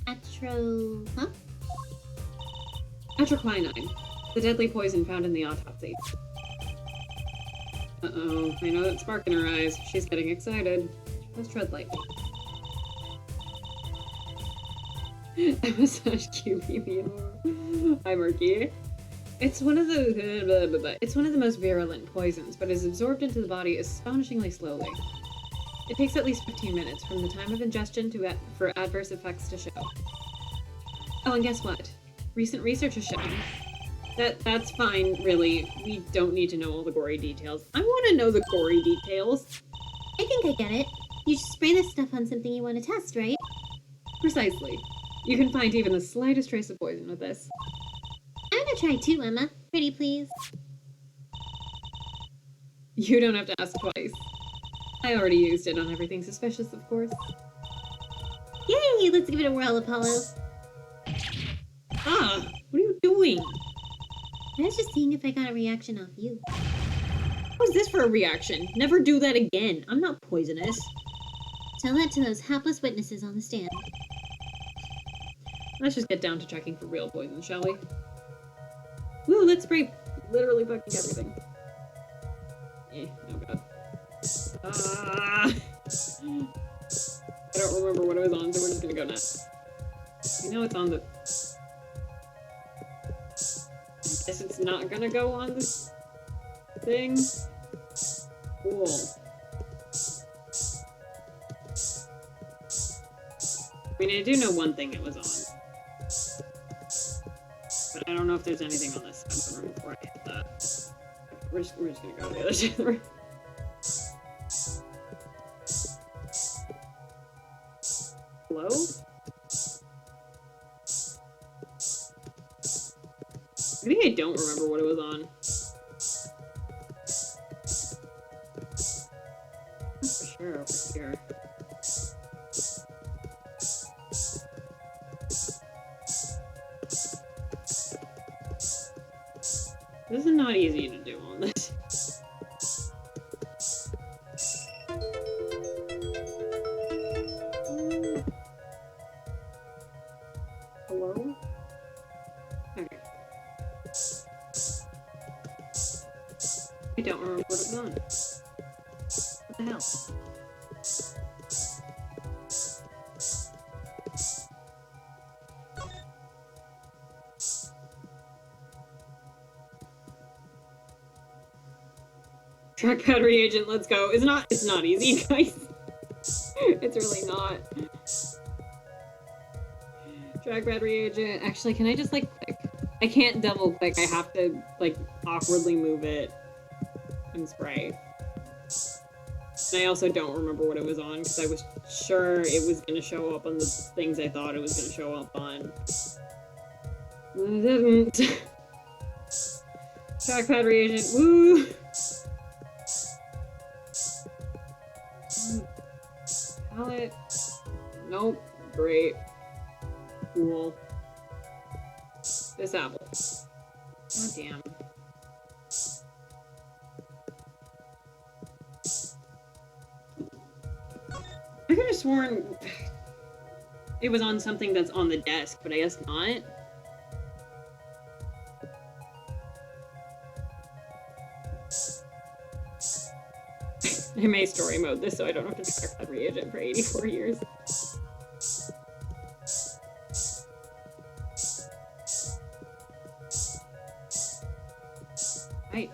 Huh? Atrocyanide, the deadly poison found in the autopsy. Uh-oh, I know that spark in her eyes. She's getting excited. Let's tread lightly. Emma slash QB. Hi, Murky. It's one of the most virulent poisons, but is absorbed into the body astonishingly slowly. It takes at least 15 minutes from the time of ingestion for adverse effects to show. Oh, and guess what? Recent research has shown that's fine, really. We don't need to know all the gory details. I want to know the gory details. I think I get it. You just spray this stuff on something you want to test, right? Precisely. You can find even the slightest trace of poison with this. I'm gonna try too, Emma. Pretty please. You don't have to ask twice. I already used it on everything suspicious, of course. Yay! Let's give it a whirl, Apollo. Ah! What are you doing? I was just seeing if I got a reaction off you. What's this for a reaction? Never do that again. I'm not poisonous. Tell that to those hapless witnesses on the stand. Let's just get down to checking for real poison, shall we? Woo, let's spray literally fucking everything. Oh god. I don't remember what it was on, so we're just gonna go nuts. We know it's on the... I guess it's not gonna go on this thing. Cool. I mean, I do know one thing it was on. But I don't know if there's anything on this side of the room before I hit that. We're just gonna go to the other side of the room. Hello? I think I don't remember what it was on. For sure, over here. This is not easy to do on this. Hello? Okay. I don't remember what it was on. What the hell? Trackpad reagent, let's go. It's not easy, guys. It's really not. Trackpad reagent. Actually, can I just like click? I can't double click. I have to like awkwardly move it and spray. And I also don't remember what it was on because I was sure it was gonna show up on the things I thought it was gonna show up on. And it didn't. Trackpad reagent. Woo! Palette. Nope. Great. Cool. This apple. God damn. I could have sworn it was on something that's on the desk, but I guess not. I may story mode this so I don't have to track that reagent for 84 years. Right.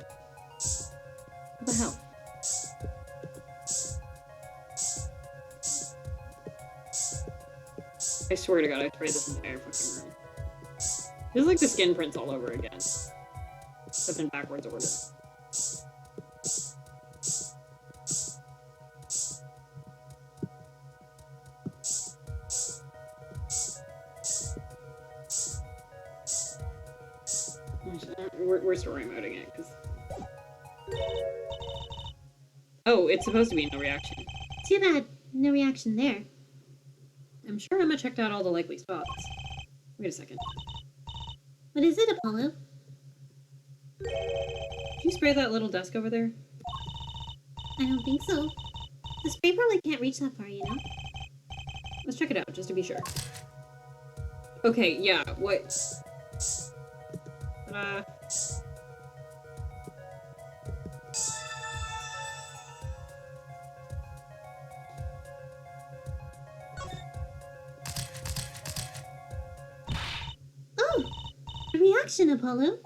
What the hell? I swear to God, I sprayed this entire fucking room. This is like the skin prints all over again. Except in backwards order. We're story moding it, because... Oh, it's supposed to be no reaction. Too bad. No reaction there. I'm sure Emma checked out all the likely spots. Wait a second. What is it, Apollo? Did you spray that little desk over there? I don't think so. The spray probably can't reach that far, you know? Let's check it out, just to be sure. Okay, yeah, what... Oh! A reaction, Apollo!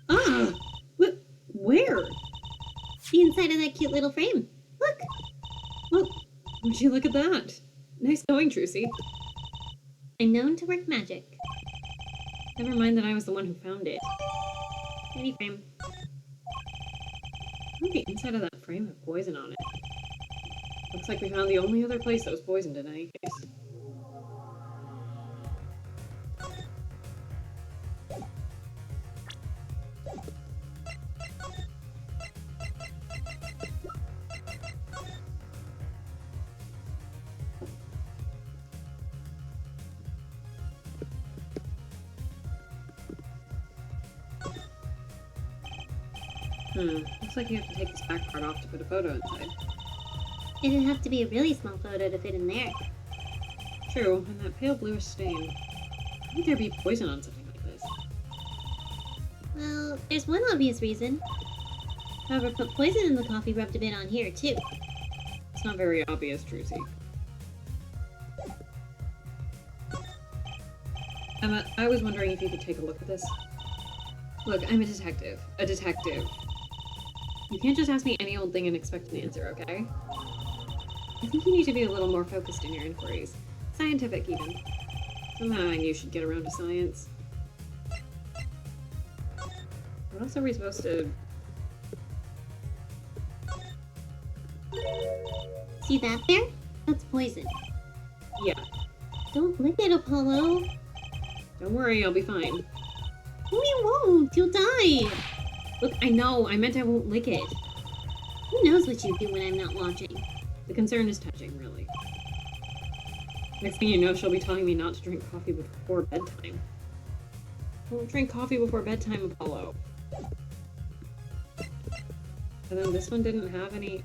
Ah! What? Where? The inside of that cute little frame. Look! Oh, would you look at that? Nice going, Trucy. I'm known to work magic. Never mind that I was the one who found it. Any frame. Look, the inside of that frame had poison on it. Looks like we found the only other place that was poisoned in any case. Looks like you have to take this back part off to put a photo inside. It'd have to be a really small photo to fit in there. True, and that pale bluish stain. How would there be poison on something like this? Well, there's one obvious reason. Whoever put poison in the coffee rubbed a bit on here, too. It's not very obvious, Trucy. Emma, I was wondering if you could take a look at this. Look, I'm a detective. A detective. You can't just ask me any old thing and expect an answer, okay? I think you need to be a little more focused in your inquiries. Scientific, even. Somehow I knew you should get around to science. What else are we supposed to... See that there? That's poison. Yeah. Don't lick it, Apollo. Don't worry, I'll be fine. No, you won't. You'll die. Look, I know. I meant I won't lick it. Who knows what you do when I'm not watching? The concern is touching, really. Next thing you know, she'll be telling me not to drink coffee before bedtime. Don't drink coffee before bedtime, Apollo. And then this one didn't have any...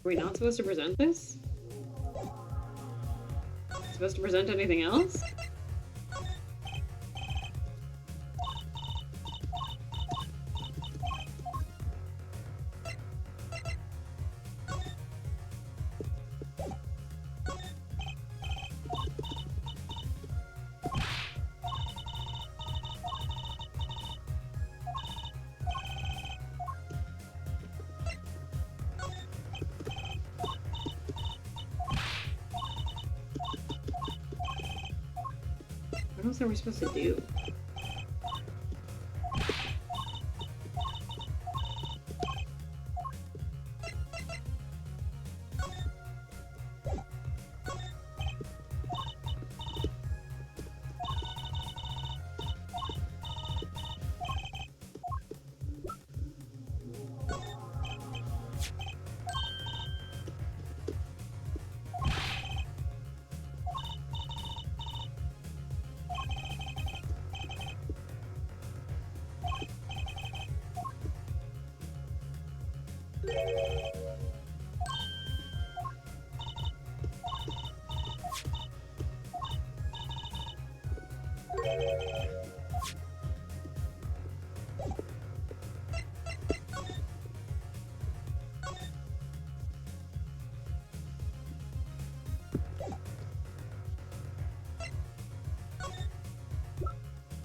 Are we not supposed to present this? Supposed to present anything else? What else are we supposed to do?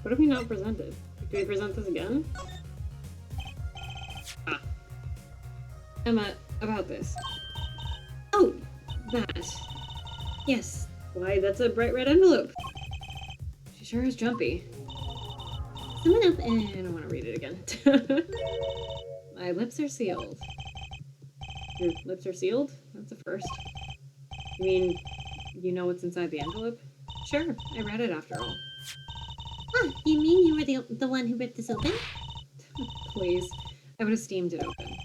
What have we not presented? Do we present this again? Ah. Emma, about this. Oh, that. Yes. Why, that's a bright red envelope. She sure is jumpy. Someone up I don't want to read it again. My lips are sealed. Your lips are sealed? That's a first. You mean, you know what's inside the envelope? Sure, I read it after all. Ah, you mean you were the one who ripped this open? Please, I would have steamed it open.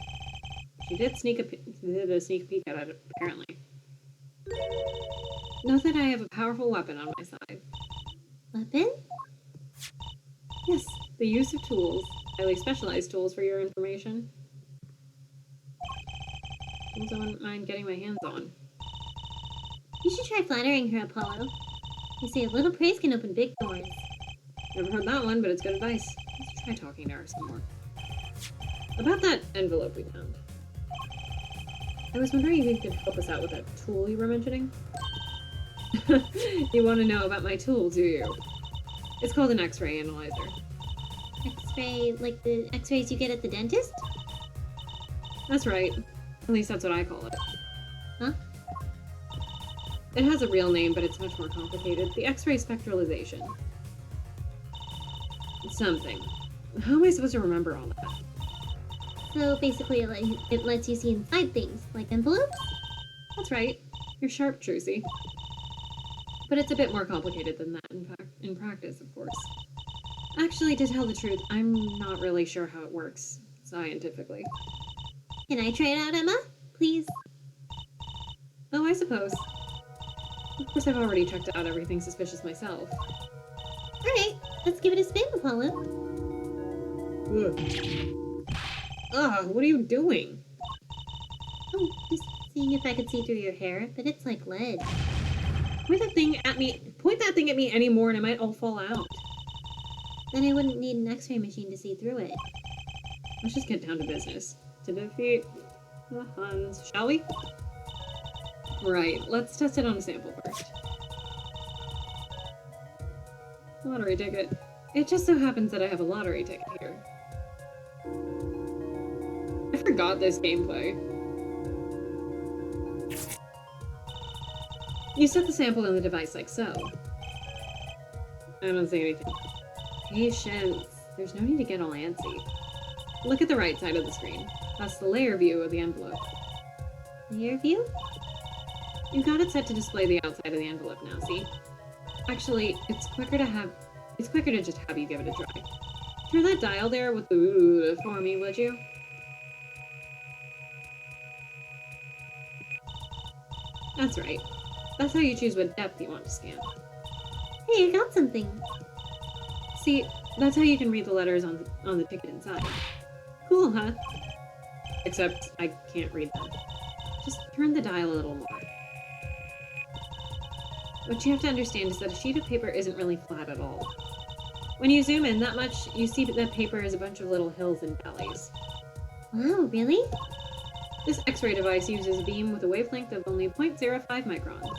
She did sneak a peek at it, apparently. Know that I have a powerful weapon on my side. Weapon? Yes, the use of tools, highly specialized tools for your information. Tools I wouldn't mind getting my hands on. You should try flattering her, Apollo. They say a little praise can open big doors. Never heard that one, but it's good advice. Let's try talking to her some more. About that envelope we found. I was wondering if you could help us out with that tool you were mentioning. You want to know about my tool, do you? It's called an X-ray analyzer. X-ray, like the X-rays you get at the dentist? That's right. At least that's what I call it. Huh? It has a real name, but it's much more complicated. The X-ray spectralization. Something. How am I supposed to remember all that? So basically it lets you see inside things, like envelopes? That's right. You're sharp, Trucy. But it's a bit more complicated than that in practice, of course. Actually, to tell the truth, I'm not really sure how it works, scientifically. Can I try it out, Emma? Please? Oh, I suppose. Of course, I've already checked out everything suspicious myself. Alright, let's give it a spin, Apollo. Ugh, what are you doing? Oh, just seeing if I could see through your hair, but it's like lead. Point that thing at me anymore and it might all fall out. Then I wouldn't need an X-ray machine to see through it. Let's just get down to business. To defeat the Huns, shall we? Right, let's test it on a sample first. Lottery ticket. It just so happens that I have a lottery ticket here. I forgot this gameplay. You set the sample in the device like so. I don't say anything. Patience. There's no need to get all antsy. Look at the right side of the screen. That's the layer view of the envelope. Layer view? You've got it set to display the outside of the envelope now, see? Actually, it's quicker to just have you give it a try. Turn that dial there with the ooh for me, would you? That's right. That's how you choose what depth you want to scan. Hey, I got something. See, that's how you can read the letters on the ticket inside. Cool, huh? Except I can't read them. Just turn the dial a little more. What you have to understand is that a sheet of paper isn't really flat at all. When you zoom in that much, you see that paper is a bunch of little hills and valleys. Wow, really? This X-ray device uses a beam with a wavelength of only 0.05 microns.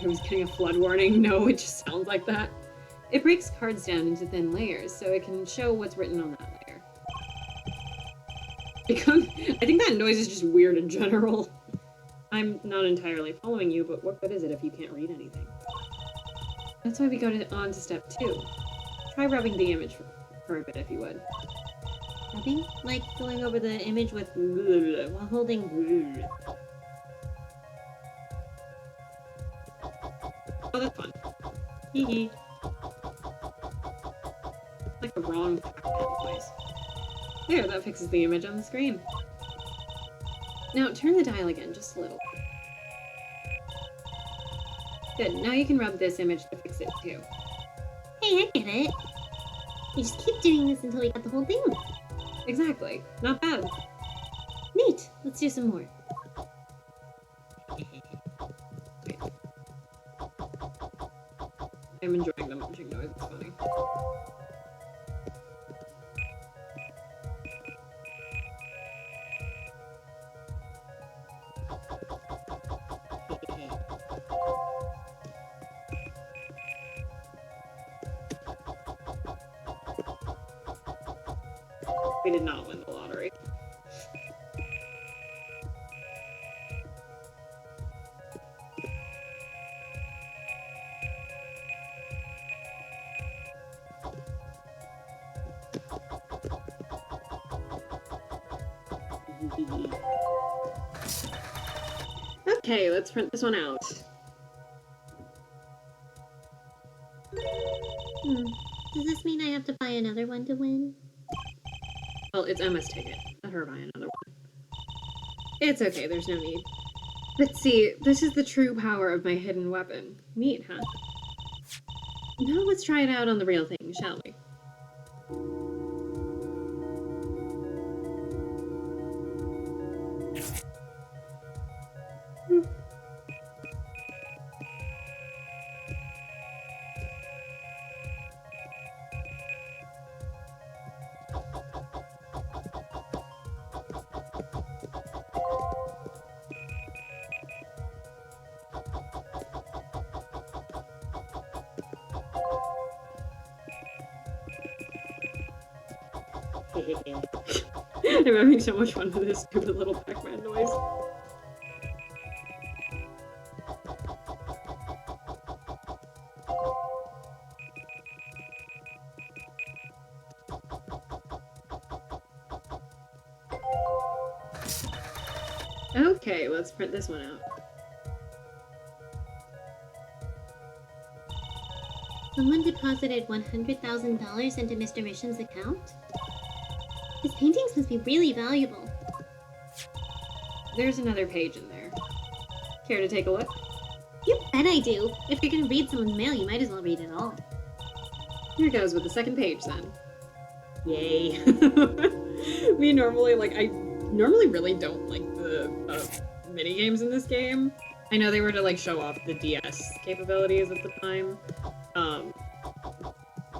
I was getting a flood warning. No, it just sounds like that. It breaks cards down into thin layers, so it can show what's written on that layer. I think that noise is just weird in general. I'm not entirely following you, but what good is it if you can't read anything? That's why we go on to step 2. Try rubbing the image for a bit if you would. Rubbing? Like going over the image with while holding. Oh, that's fun. Hee Like the wrong Pac-Man noise. There, that fixes the image on the screen. Now, turn the dial again, just a little. Good, now you can rub this image to fix it too. Hey, I get it. You just keep doing this until you got the whole thing. Exactly. Not bad. Neat. Let's do some more. I'm enjoying the munching noise, it's funny. We did not win the lottery. Okay, let's print this one out. Does this mean I have to buy another one to win? Well, it's Emma's ticket. Let her buy another one. It's okay, there's no need. But see, this is the true power of my hidden weapon. Neat, huh? Now let's try it out on the real thing, shall we? I'm having so much fun with this stupid little Pac-Man noise. Okay, let's print this one out. Someone deposited $100,000 into Mr. Mission's account? His paintings must be really valuable. There's another page in there. Care to take a look? You bet I do. If you're gonna read someone's mail, you might as well read it all. Here goes with the second page, then. Yay. I normally really don't like the mini games in this game. I know they were to, like, show off the DS capabilities at the time.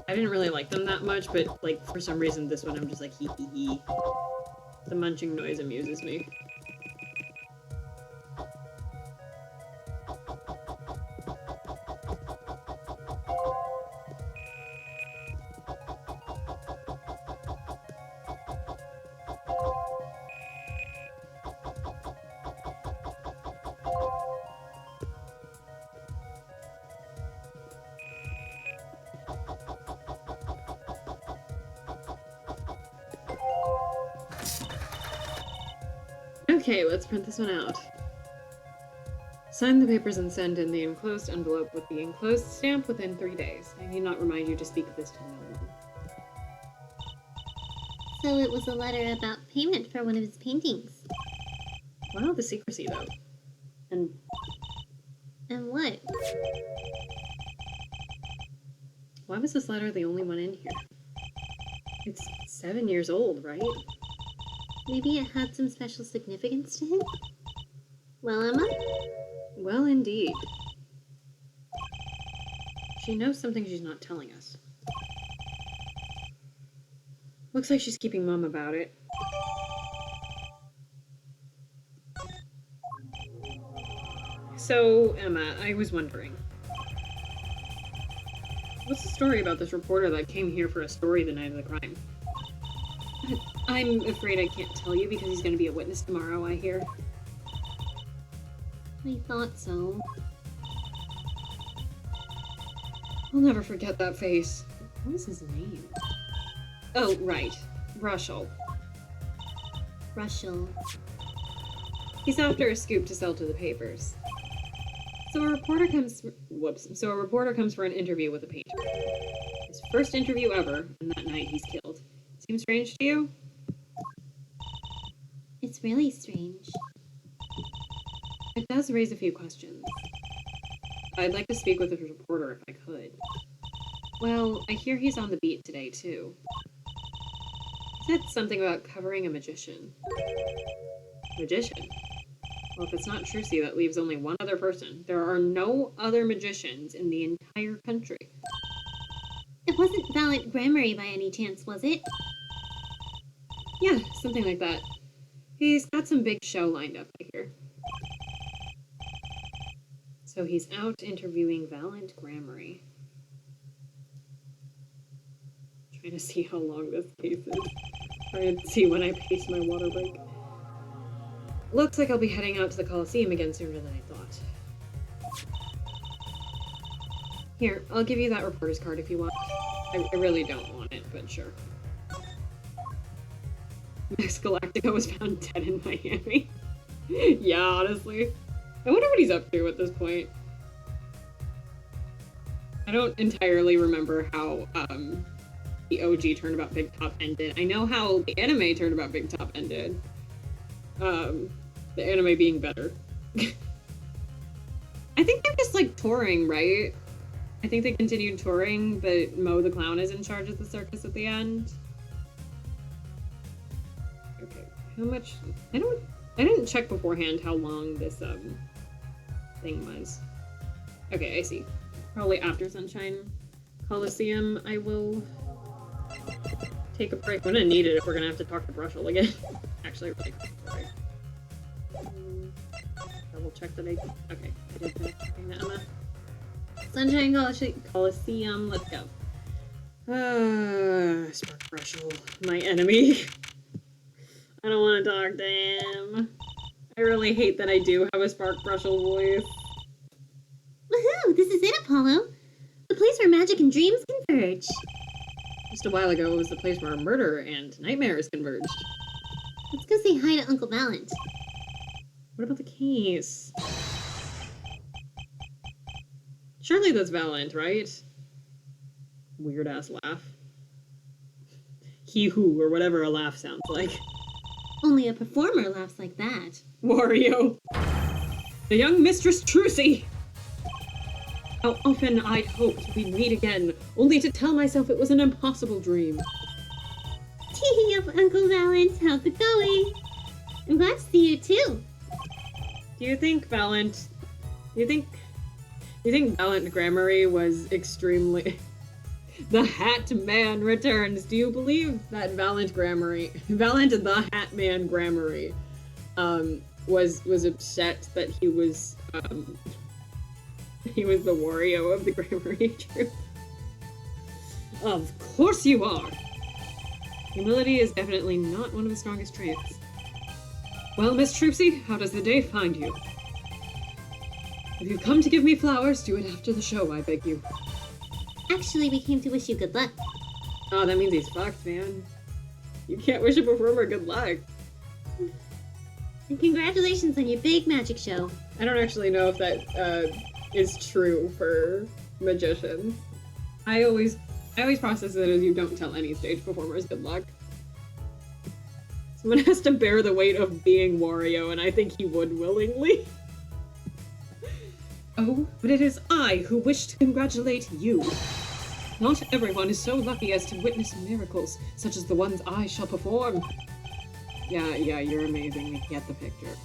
I didn't really like them that much, but, like, for some reason this one I'm just like, hee hee hee. The munching noise amuses me. Okay, let's print this one out. Sign the papers and send in the enclosed envelope with the enclosed stamp within 3 days. I need not remind you to speak of this to no one. So it was a letter about payment for one of his paintings. Wow, the secrecy, though. And And what? Why was this letter the only one in here? It's 7 years old, right? Maybe it had some special significance to him? Well, Emma? Well, indeed. She knows something she's not telling us. Looks like she's keeping Mom about it. So, Emma, I was wondering. What's the story about this reporter that came here for a story the night of the crime? I'm afraid I can't tell you because he's going to be a witness tomorrow, I hear. I thought so. I'll never forget that face. What was his name? Oh, right. Brushel. Brushel. He's after a scoop to sell to the papers. So a reporter comes for an interview with a painter. His first interview ever, and that night he's killed. Seems strange to you? It's really strange. It does raise a few questions. I'd like to speak with the reporter if I could. Well, I hear he's on the beat today, too. He said something about covering a magician. Magician? Well, if it's not Trucy, that leaves only one other person. There are no other magicians in the entire country. It wasn't Valent Grammary by any chance, was it? Yeah, something like that. He's got some big show lined up, I hear. So he's out interviewing Valent Grammary. Trying to see how long this case is. Trying to see when I pace my water break. Looks like I'll be heading out to the Coliseum again sooner than I thought. Here, I'll give you that reporter's card if you want. I really don't want it, but sure. Max Galactica was found dead in Miami. Yeah, honestly. I wonder what he's up to at this point. I don't entirely remember how the OG Turnabout Big Top ended. I know how the anime Turnabout Big Top ended. The anime being better. I think they're just like touring, right? I think they continued touring, but Mo the Clown is in charge of the circus at the end. Okay, how much? I didn't check beforehand how long this thing was. Okay, I see. Probably after Sunshine Coliseum, I will take a break. I'm gonna need it if we're gonna have to talk to Brushel again. Actually, really quick. Sorry. Double check that okay, I did finish checking that, Emma. Sunshine Coliseum, let's go. Spark Brushel, my enemy. I don't want to talk to him. I really hate that I do have a Spark Brushel voice. Woohoo! This is it, Apollo! The place where magic and dreams converge. Just a while ago, it was the place where murder and nightmares converged. Let's go say hi to Uncle Valent. What about the case? Surely that's Valent, right? Weird ass laugh. He who, or whatever a laugh sounds like. Only a performer laughs like that. Wario! The young Mistress Trucy! How often I'd hoped we'd meet again, only to tell myself it was an impossible dream. Tee up, Uncle Valent. How's it going? I'm glad to see you too. Do you think Valent Grammary was extremely... The Hat Man returns. Do you believe that Valent the Hat Man Grammary, was upset that he was the Wario of the Grammary troupe? Of course you are! Humility is definitely not one of his strongest traits. Well, Miss Trucy, how does the day find you? If you've come to give me flowers, do it after the show, I beg you. Actually, we came to wish you good luck. Oh, that means he's fucked, man. You can't wish a performer good luck. And congratulations on your big magic show. I don't actually know if that is true for magicians. I always process it as you don't tell any stage performers good luck. Someone has to bear the weight of being Wario, and I think he would willingly. Oh, but it is I who wish to congratulate you. Not everyone is so lucky as to witness miracles, such as the ones I shall perform. Yeah, you're amazing. We get the picture.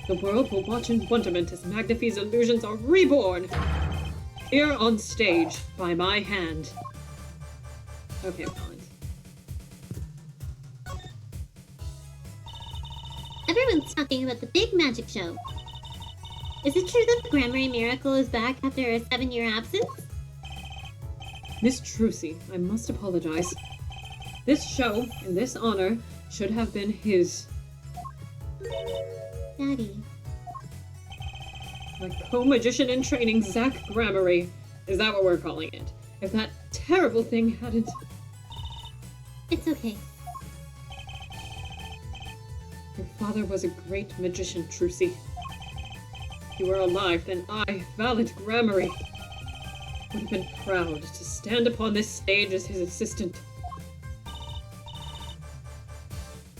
The world will watch in wonderment as Magnify's illusions are reborn! Here on stage, by my hand. Okay, Valent. Everyone's talking about the big magic show. Is it true that the Grammary Miracle is back after a 7-year absence? Miss Trucy, I must apologize. This show, in this honor, should have been his. Daddy. My co-magician in training, Zach Grammary. Is that what we're calling it? If that terrible thing hadn't... It's okay. Your father was a great magician, Trucy. If you were alive, then I, Valent Grammary, would have been proud to stand upon this stage as his assistant.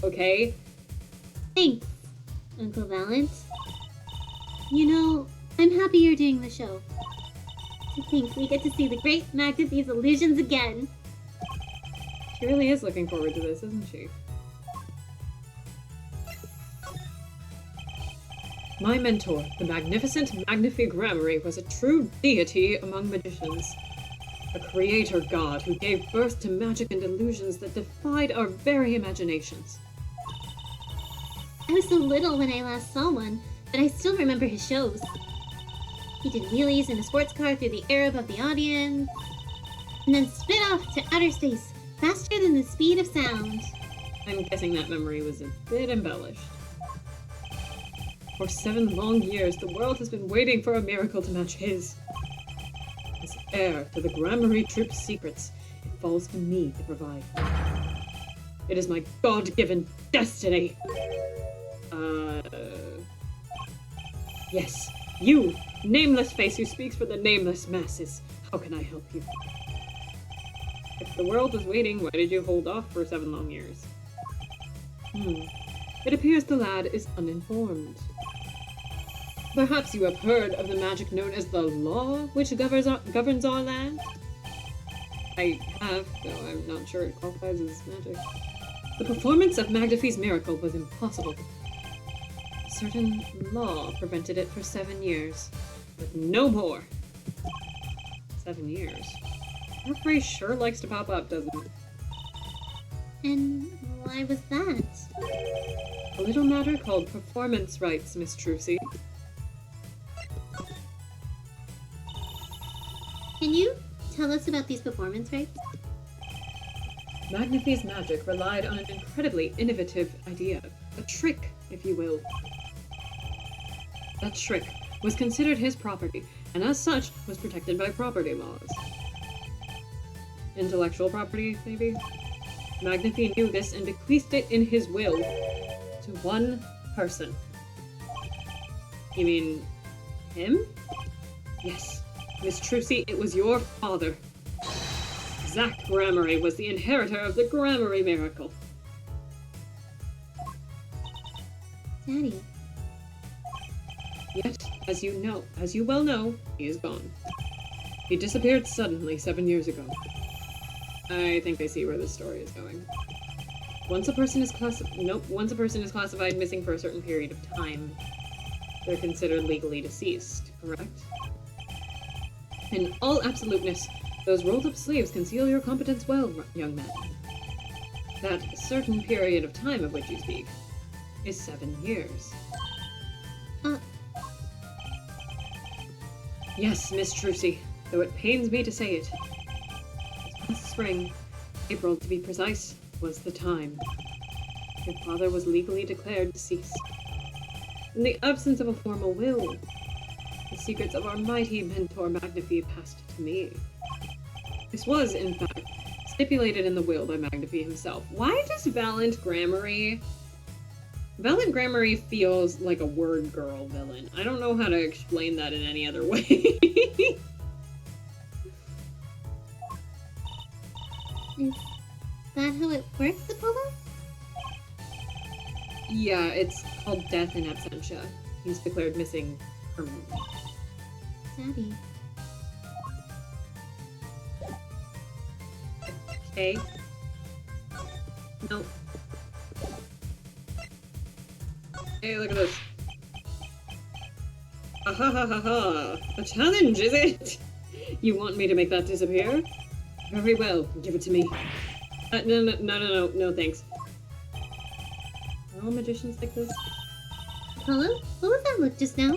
Okay? Thanks, Uncle Valent. You know, I'm happy you're doing the show. To think we get to see the great Magnify's illusions again. She really is looking forward to this, isn't she? My mentor, the magnificent Magnify Grammary, was a true deity among magicians. A creator god who gave birth to magic and illusions that defied our very imaginations. I was so little when I last saw one, but I still remember his shows. He did wheelies in a sports car through the air above the audience, and then spit off to outer space faster than the speed of sound. I'm guessing that memory was a bit embellished. For 7 long years, the world has been waiting for a miracle to match his. As heir to the Grammary Troop's secrets, it falls to me to provide. It is my God-given destiny! Yes, you, nameless face who speaks for the nameless masses. How can I help you? If the world was waiting, why did you hold off for 7 long years? It appears the lad is uninformed. Perhaps you have heard of the magic known as the law, which governs our land? I have, though I'm not sure it qualifies as magic. The performance of Magnify's miracle was impossible. A certain law prevented it for 7 years, but no more. 7 years. That phrase sure likes to pop up, doesn't it? And why was that? A little matter called performance rights, Miss Trucy. Can you tell us about these performance rights? Magnify's magic relied on an incredibly innovative idea. A trick, if you will. That trick was considered his property, and as such, was protected by property laws. Intellectual property, maybe? Magnify knew this and bequeathed it in his will to one person. You mean him? Yes, Miss Trucy, it was your father. Zach Grammary was the inheritor of the Grammary Miracle. Daddy. Yet, as you well know, he is gone. He disappeared suddenly 7 years ago. I think I see where this story is going. Once a person is classified missing for a certain period of time, they're considered legally deceased, correct? In all absoluteness, those rolled-up sleeves conceal your competence well, young man. That certain period of time of which you speak is 7 years. Yes, Miss Trucy, though it pains me to say it. This past spring, April to be precise, was the time. Your father was legally declared deceased. In the absence of a formal will, the secrets of our mighty mentor Magnify passed to me. This was, in fact, stipulated in the will by Magnify himself. Why does Valent Grammary... Valent Grammary feels like a word girl villain. I don't know how to explain that in any other way. Is that how it works, Apollo? Yeah, it's called death in absentia. He's declared missing permanently. Daddy. Okay. Nope. Hey, look at this. Ha ha ha ha ha! A challenge, is it? You want me to make that disappear? Very well, give it to me. No, thanks. Are all magicians like this? Apollo, what was that look just now?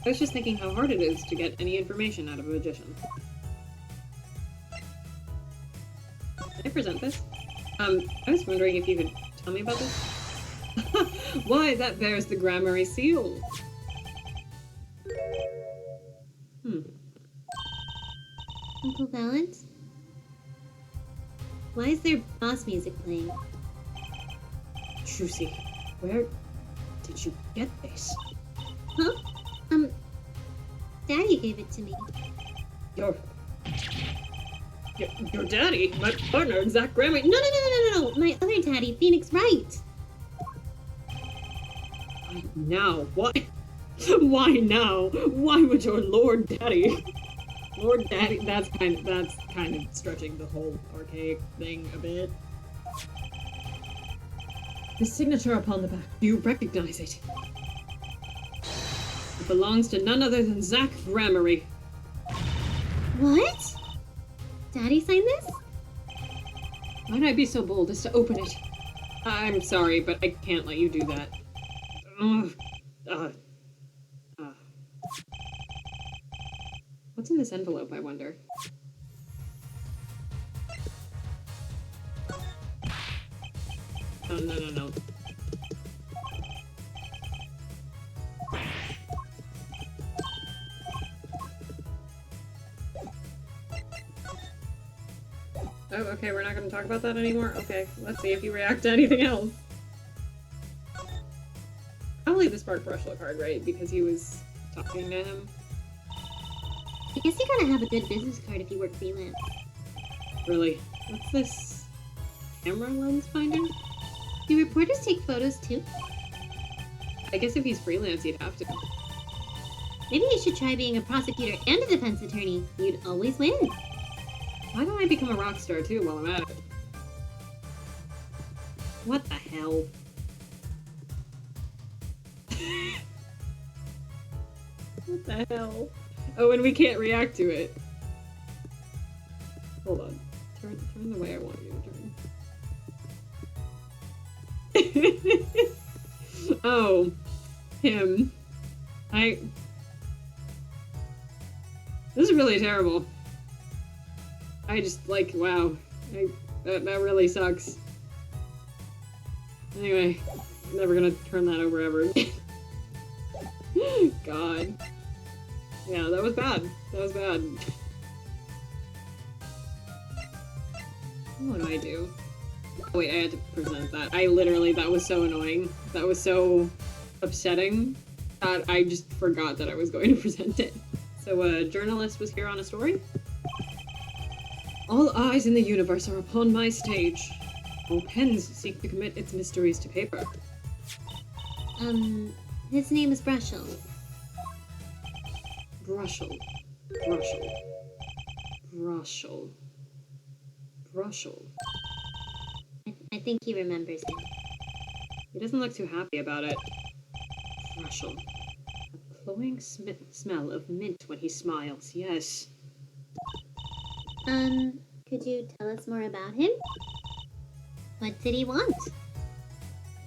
I was just thinking how hard it is to get any information out of a magician. Can I present this? I was wondering if you could tell me about this? Why, that bears the Grammary seal. Uncle Valance? Why is there boss music playing? Trucy, where did you get this? Huh? Daddy gave it to me. Your daddy? My partner, Zach Grammy? No! My other daddy, Phoenix Wright! Now, why? Why now? Why would your Lord Daddy? Lord Daddy, that's kind of stretching the whole archaic thing a bit. The signature upon the back, you recognize it. It belongs to none other than Zach Grammary. What? Daddy signed this? Might I be so bold as to open it? I'm sorry, but I can't let you do that. What's in this envelope, I wonder? Oh, no. Oh, okay, we're not going to talk about that anymore? Okay, let's see if you react to anything else. Probably the Spark Brushel card, right? Because he was talking to him. I guess you gotta have a good business card if you work freelance. Really? What's this? Camera lens finder? Do reporters take photos too? I guess if he's freelance, he'd have to. Maybe you should try being a prosecutor and a defense attorney. You'd always win. Why don't I become a rock star too while I'm at it? What the hell? What the hell? Oh, and we can't react to it. Hold on. Turn the way I want you to turn. Oh. Him. This is really terrible. I just, like, wow. That really sucks. Anyway, I'm never gonna turn that over ever again. God. Yeah, that was bad. That was bad. What do I do? Oh, wait, I had to present that. That was so annoying. That was so upsetting that I just forgot that I was going to present it. So a journalist was here on a story? All eyes in the universe are upon my stage. All pens seek to commit its mysteries to paper. His name is Brushel. Brushel. I think he remembers him. He doesn't look too happy about it. Brushel. A cloying smell of mint when he smiles, yes. Could you tell us more about him? What did he want?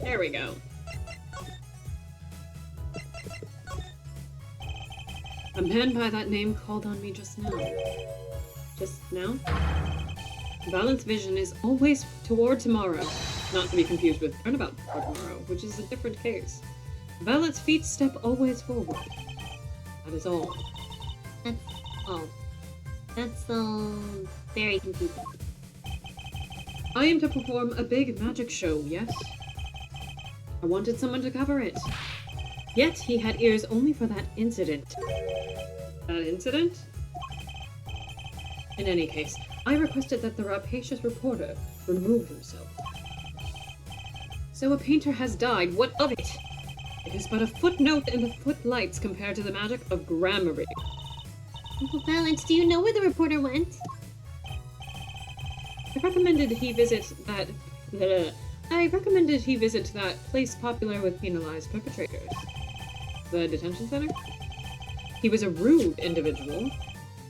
There we go. A man by that name called on me just now. Just now? Valent's vision is always toward tomorrow, not to be confused with turnabout for tomorrow, which is a different case. Valent's feet step always forward. That is all. That's all. That's all very confusing. I am to perform a big magic show, yes? I wanted someone to cover it. Yet he had ears only for that incident. That incident? In any case, I requested that the rapacious reporter remove himself. So a painter has died, what of it? It is but a footnote in the footlights compared to the magic of Grammary. Uncle Valent, do you know where the reporter went? I recommended he visit that place popular with penalized perpetrators. The detention center? He was a rude individual.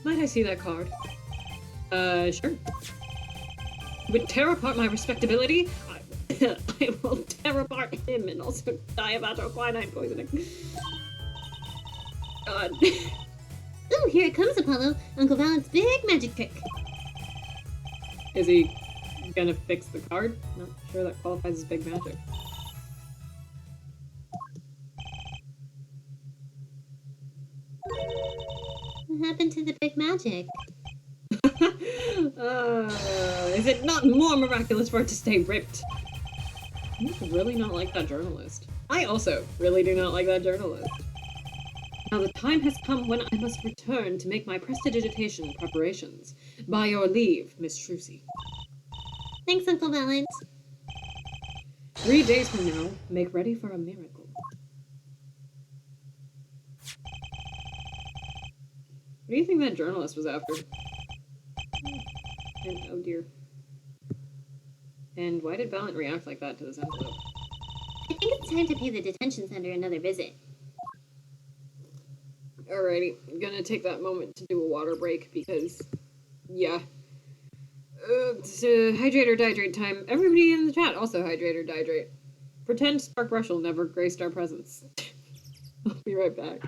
Might I see that card? Sure. Would tear apart my respectability? I will tear apart him and also die of quinine poisoning. God. Ooh, here it comes, Apollo. Uncle Valent's big magic trick. Is he gonna fix the card? Not sure that qualifies as big magic. What happened to the big magic? Is it not more miraculous for it to stay ripped? You really not like that journalist. I also really do not like that journalist. Now the time has come when I must return to make my prestidigitation preparations. By your leave, Miss Trucy. Thanks, Uncle Valent. 3 days from now, make ready for a miracle. What do you think that journalist was after? And oh dear. And why did Valent react like that to this envelope? I think it's time to pay the detention center another visit. Alrighty, I'm gonna take that moment to do a water break because, yeah. It's hydrate or dihydrate time. Everybody in the chat also hydrate or dihydrate. Pretend Spark Brushel never graced our presence. I'll be right back.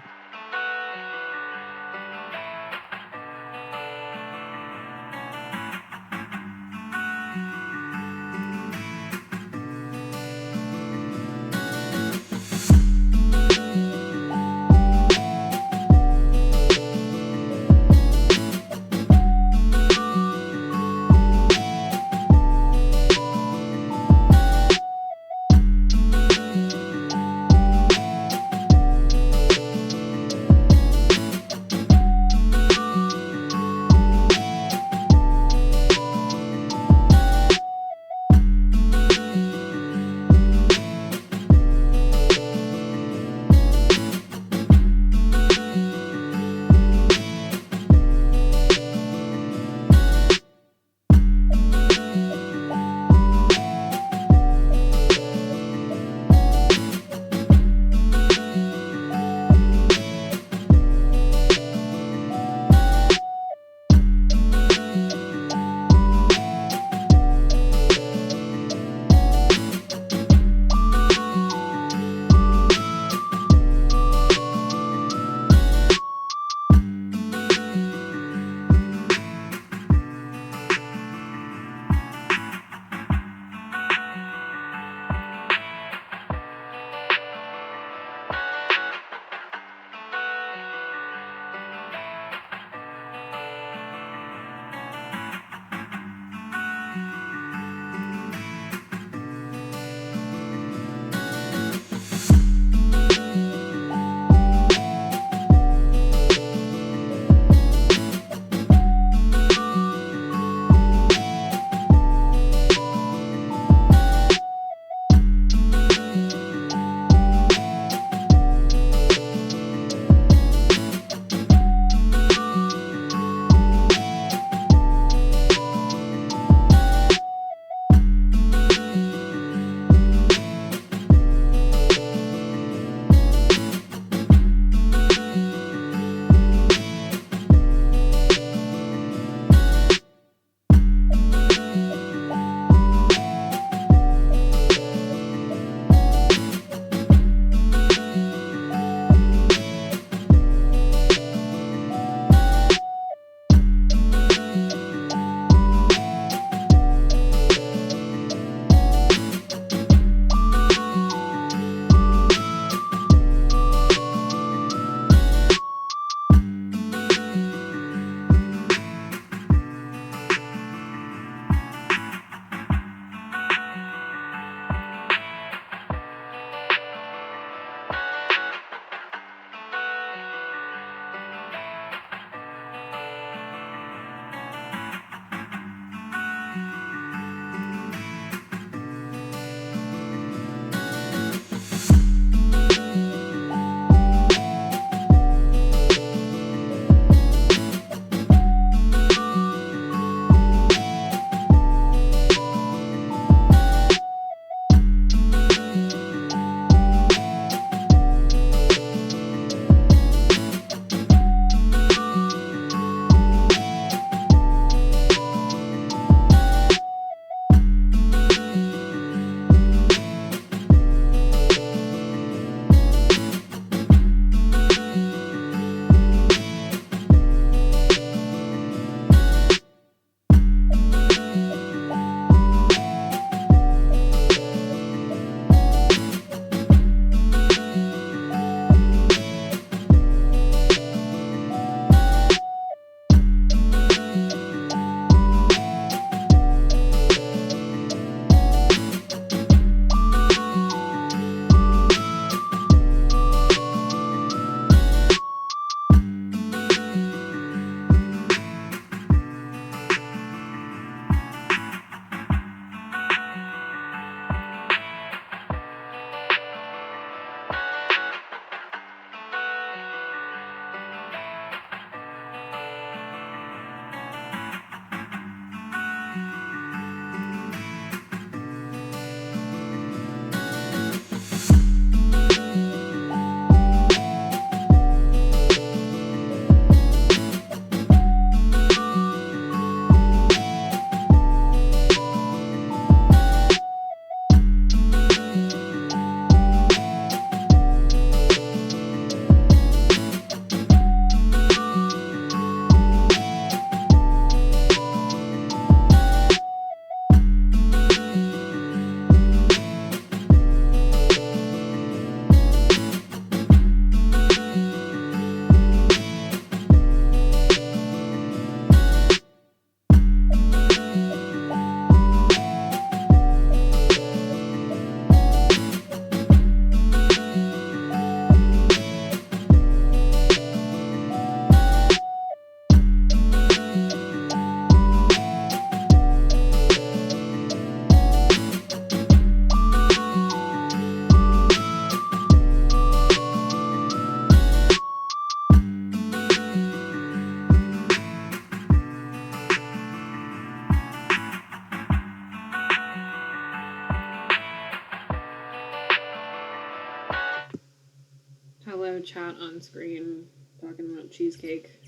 have chat on screen talking about cheesecake.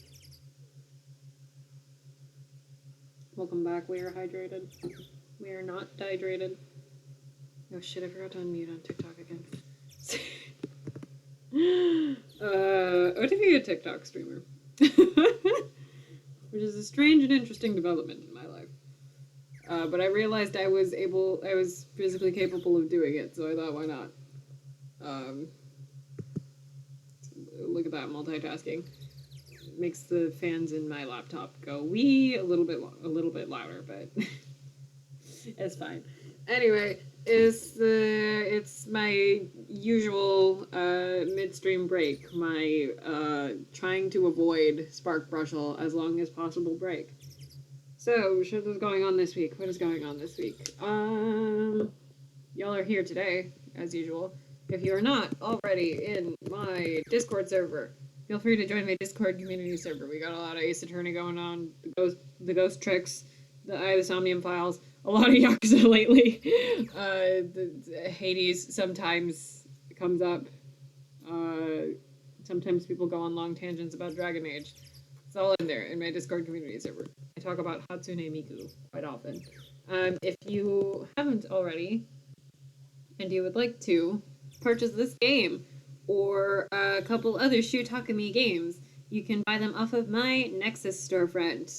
Welcome back. We are hydrated. We are not dehydrated. Oh shit, I forgot to unmute on TikTok again. What if you're a TikTok streamer? Which is a strange and interesting development in my life. But I realized I was physically capable of doing it, so I thought, why not? Look at that, multitasking. Makes the fans in my laptop go wee a little bit louder, but it's fine. Anyway, it's my usual midstream break, my trying to avoid Spark Brushel as long as possible break. So, what is going on this week? What is going on this week? Y'all are here today, as usual. If you are not already in my Discord server, feel free to join my Discord community server. We got a lot of Ace Attorney going on, the ghost tricks, the Eye of the Somnium files, a lot of Yakuza lately. The Hades sometimes comes up. Sometimes people go on long tangents about Dragon Age. It's all in there in my Discord community server. I talk about Hatsune Miku quite often. If you haven't already, and you would like to purchase this game, or a couple other Shu Takumi games, you can buy them off of my Nexus storefront.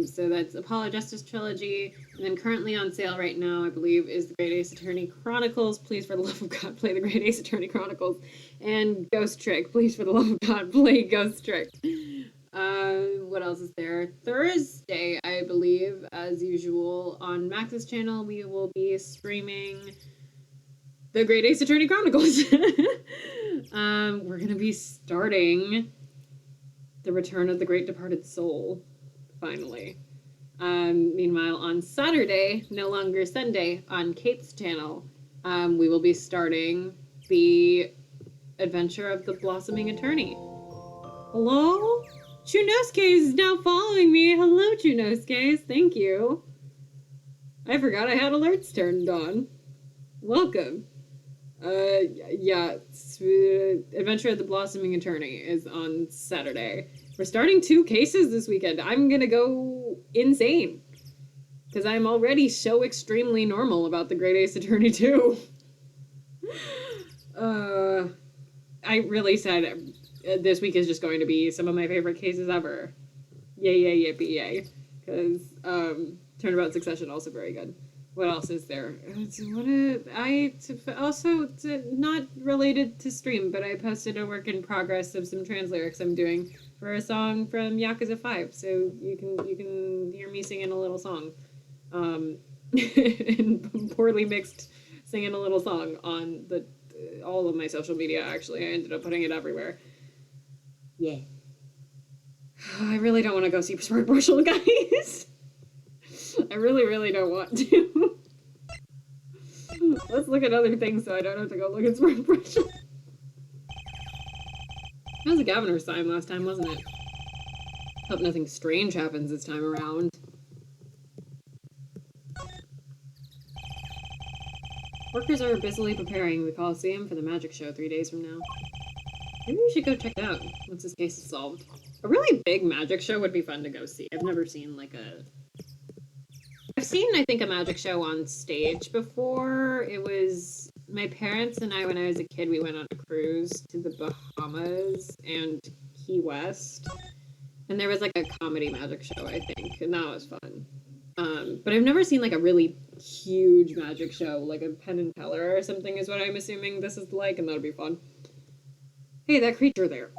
So that's Apollo Justice Trilogy, and then currently on sale right now, I believe, is the Great Ace Attorney Chronicles. Please, for the love of God, play the Great Ace Attorney Chronicles. And Ghost Trick. Please, for the love of God, play Ghost Trick. What else is there? Thursday, I believe, as usual, on Max's channel, we will be streaming the Great Ace Attorney Chronicles. We're gonna be starting the Return of the Great Departed Soul, finally. Meanwhile, on Saturday, no longer Sunday, on Kate's channel, we will be starting the Adventure of the Blossoming Attorney. Hello? Chunosuke is now following me. Hello, Chunosuke. Thank you. I forgot I had alerts turned on. Welcome. Yeah, Adventure of the Blossoming Attorney is on Saturday. We're starting 2 cases this weekend. I'm gonna go insane. Because I'm already so extremely normal about the Great Ace Attorney 2. I really said this week is just going to be some of my favorite cases ever. Yay, yay, yippee, yay. Because, Turnabout Succession, also very good. What else is there? Not related to stream, but I posted a work in progress of some trans lyrics I'm doing for a song from Yakuza 5, so you can hear me singing a little song. And poorly mixed singing a little song on all of my social media, actually. I ended up putting it everywhere. Yeah. I really don't want to go see Spark Brushel, guys. I really, really don't want to. Let's look at other things so I don't have to go look at Spark Brushel. That was a Governor's sign last time, wasn't it? Hope nothing strange happens this time around. Workers are busily preparing the Coliseum for the magic show 3 days from now. Maybe we should go check it out once this case is solved. A really big magic show would be fun to go see. I've never seen I've seen, I think, a magic show on stage before. It was my parents and I, when I was a kid, we went on a cruise to the Bahamas and Key West. And there was a comedy magic show, I think, and that was fun. But I've never seen a really huge magic show, like a Penn and Teller or something is what I'm assuming this is like, and that'll be fun. Hey, that creature there.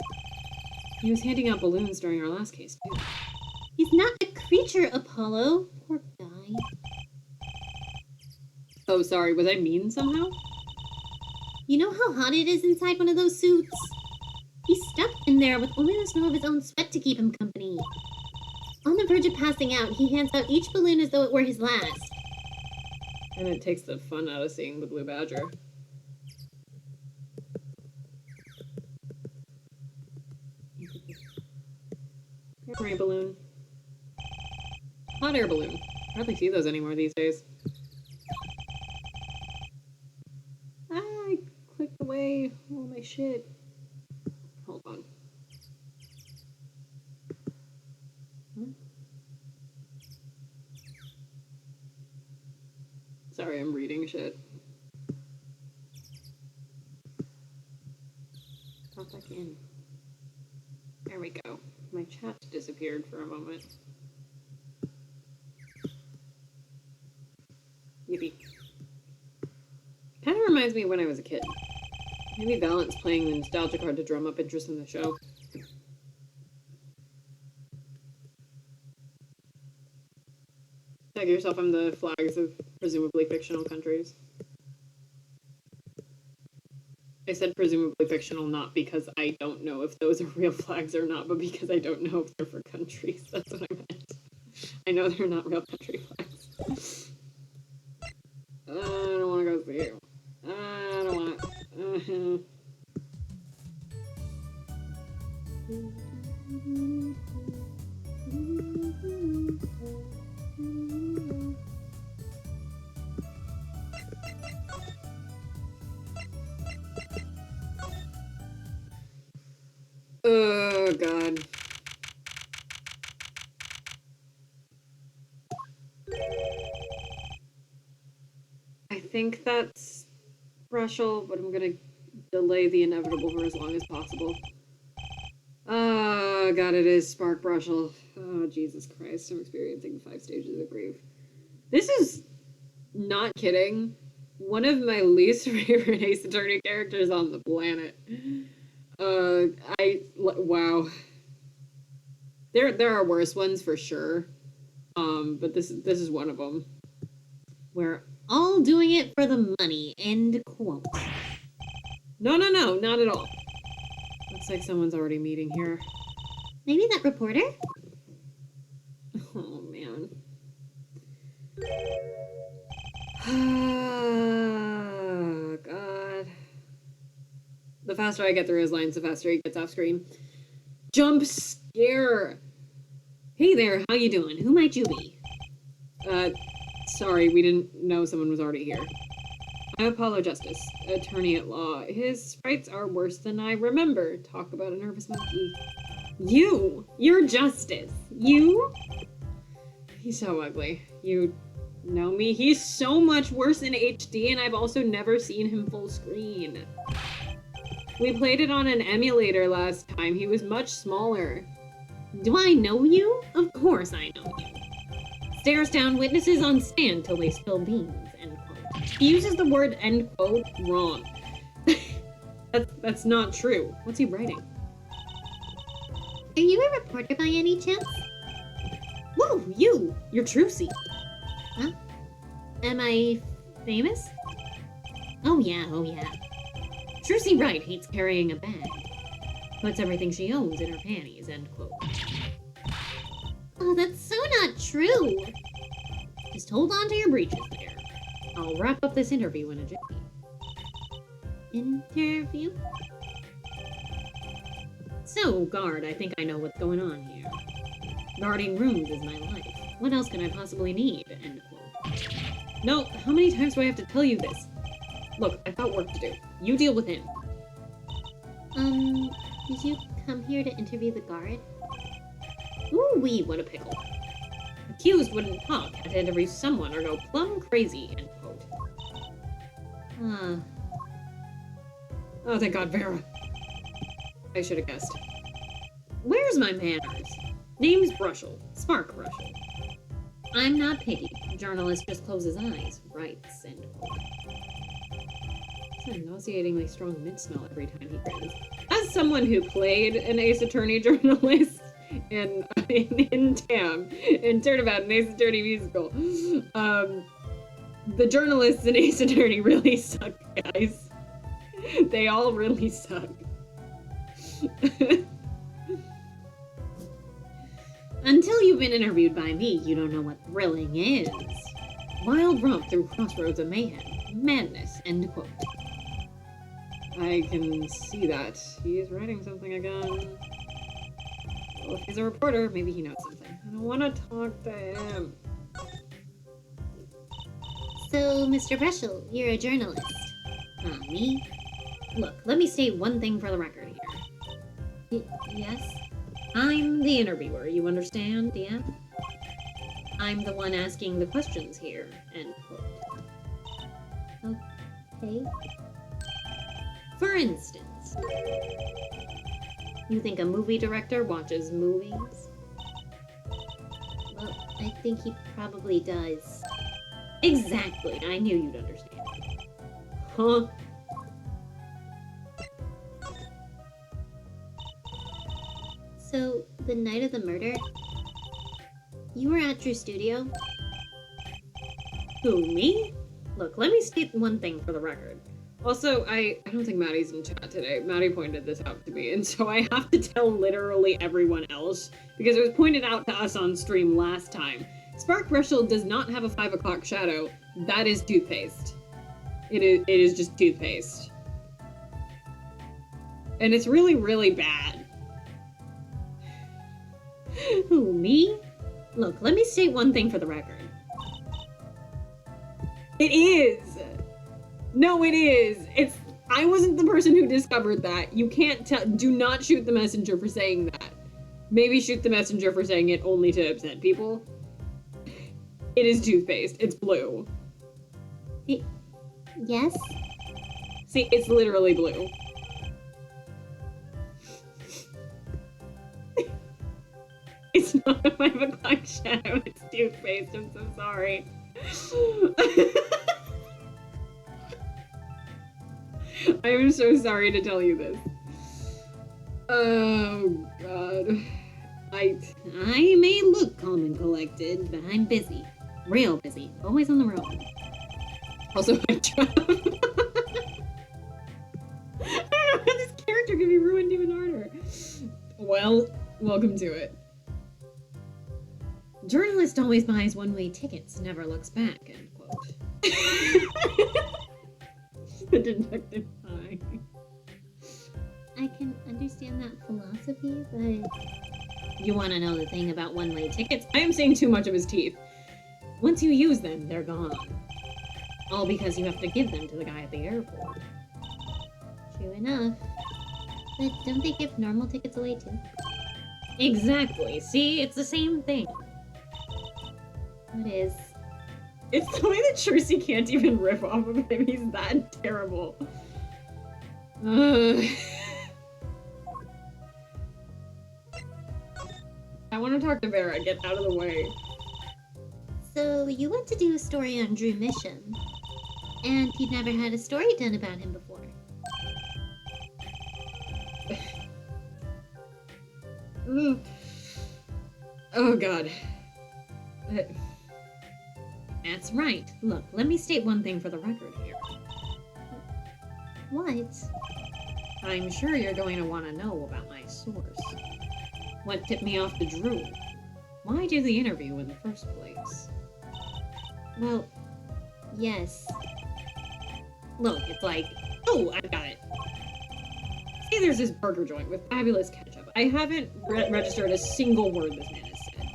He was handing out balloons during our last case, too. He's not a creature, Apollo. Poor guy. Oh, sorry, was I mean somehow? You know how hot it is inside one of those suits? He's stuck in there with only the smell of his own sweat to keep him company. On the verge of passing out, he hands out each balloon as though it were his last. And it takes the fun out of seeing the blue badger. Air balloon. Hot air balloon. Hardly see those anymore these days. I clicked away all my shit. Hold on. Hmm? Sorry, I'm reading shit. Pop back in. There we go. My chat disappeared for a moment. Yippee. Kind of reminds me of when I was a kid. Maybe Valent's playing the nostalgia card to drum up interest in the show. Tag yourself on the flags of presumably fictional countries. I said presumably fictional not because I don't know if those are real flags or not, but because I don't know if they're for countries. That's what I meant. I know they're not real country flags. I don't want to go see you. I don't want to. Oh, God. I think that's Brushel, but I'm gonna delay the inevitable for as long as possible. Oh, God, it is Spark Brushel. Oh, Jesus Christ, I'm experiencing the 5 stages of grief. This is, not kidding, one of my least favorite Ace Attorney characters on the planet. Wow. There are worse ones for sure. But this is one of them. We're all doing it for the money, end quote. No, not at all. Looks like someone's already meeting here. Maybe that reporter? Oh, man. Oh, God. The faster I get through his lines, the faster he gets off screen. Jump scare! Hey there, how you doing? Who might you be? Sorry, we didn't know someone was already here. I'm Apollo Justice, attorney at law. His sprites are worse than I remember. Talk about a nervous monkey. You're Justice. You? He's so ugly. You know me? He's so much worse in HD, and I've also never seen him full screen. We played it on an emulator last time. He was much smaller. Do I know you? Of course I know you. Stares down witnesses on stand till they spill beans, end quote. He uses the word end quote wrong. That's not true. What's he writing? Are you a reporter by any chance? Whoa, you're Trucy. Huh? Am I famous? Oh yeah. Trucy Wright hates carrying a bag. Puts everything she owns in her panties, end quote. Oh, that's so not true. Just hold on to your breeches there. I'll wrap up this interview in a jiffy. Interview? So, guard, I think I know what's going on here. Guarding rooms is my life. What else can I possibly need? End quote. No, how many times do I have to tell you this? Look, I've got work to do. You deal with him. Did you come here to interview the guard? Ooh-wee, what a pickle. Accused wouldn't talk, had to interview someone or go plumb crazy, end quote. Oh, thank God, Vera. I should have guessed. Where's my manners? Name's Brushel. Spark Brushel. I'm not picky. Journalist just closes eyes. Writes, end quote. It's a nauseatingly strong mint smell every time he grins. As someone who played an Ace Attorney journalist in TAM, in Turnabout, an Ace Attorney musical, the journalists in Ace Attorney really suck, guys. They all really suck. Until you've been interviewed by me, you don't know what thrilling is. Wild romp through crossroads of mayhem. Madness, end quote. I can see that. He is writing something again. Well, if he's a reporter, maybe he knows something. I don't want to talk to him. So, Mr. Brushel, you're a journalist. Me? Look, let me state one thing for the record here. Yes? I'm the interviewer, you understand, yeah? I'm the one asking the questions here, end quote. Okay. For instance, you think a movie director watches movies? Well, I think he probably does. Exactly, I knew you'd understand. Huh? So, the night of the murder, you were at your studio? Who, me? Look, let me state one thing for the record. Also, I don't think Maddie's in chat today. Maddie pointed this out to me, and so I have to tell literally everyone else, because it was pointed out to us on stream last time. Spark Brushel does not have a 5 o'clock shadow. That is toothpaste. It is just toothpaste. And it's really, really bad. Who, me? Look, let me state one thing for the record. It is! No, it is! I wasn't the person who discovered that. You can't tell. Do not shoot the messenger for saying that. Maybe shoot the messenger for saying it only to upset people. It is toothpaste. It's blue. Yes? See, it's literally blue. It's not a 5 o'clock shadow, it's toothpaste. I'm so sorry. I am so sorry to tell you this. Oh, God. I may look calm and collected, but I'm busy. Real busy. Always on the road. Also, my job. I don't know how this character can be ruined even harder. Well, welcome to it. Journalist always buys one-way tickets, never looks back, end quote. The detective eye. I can understand that philosophy, but... You want to know the thing about one-way tickets? I am seeing too much of his teeth. Once you use them, they're gone. All because you have to give them to the guy at the airport. True enough. But don't they give normal tickets away too? Exactly. See, it's the same thing. It is. It's the way that Tracy can't even rip off of him. He's that terrible. I want to talk to Vera. Get out of the way. So, you went to do a story on Drew Mission, and you'd never had a story done about him before. Oh, God. That's right. Look, let me state one thing for the record here. What? I'm sure you're going to want to know about my source. What tipped me off to Drew? Why do the interview in the first place? Well, yes. Look, it's like, oh, I've got it. See, there's this burger joint with fabulous ketchup. I haven't registered a single word this man has said.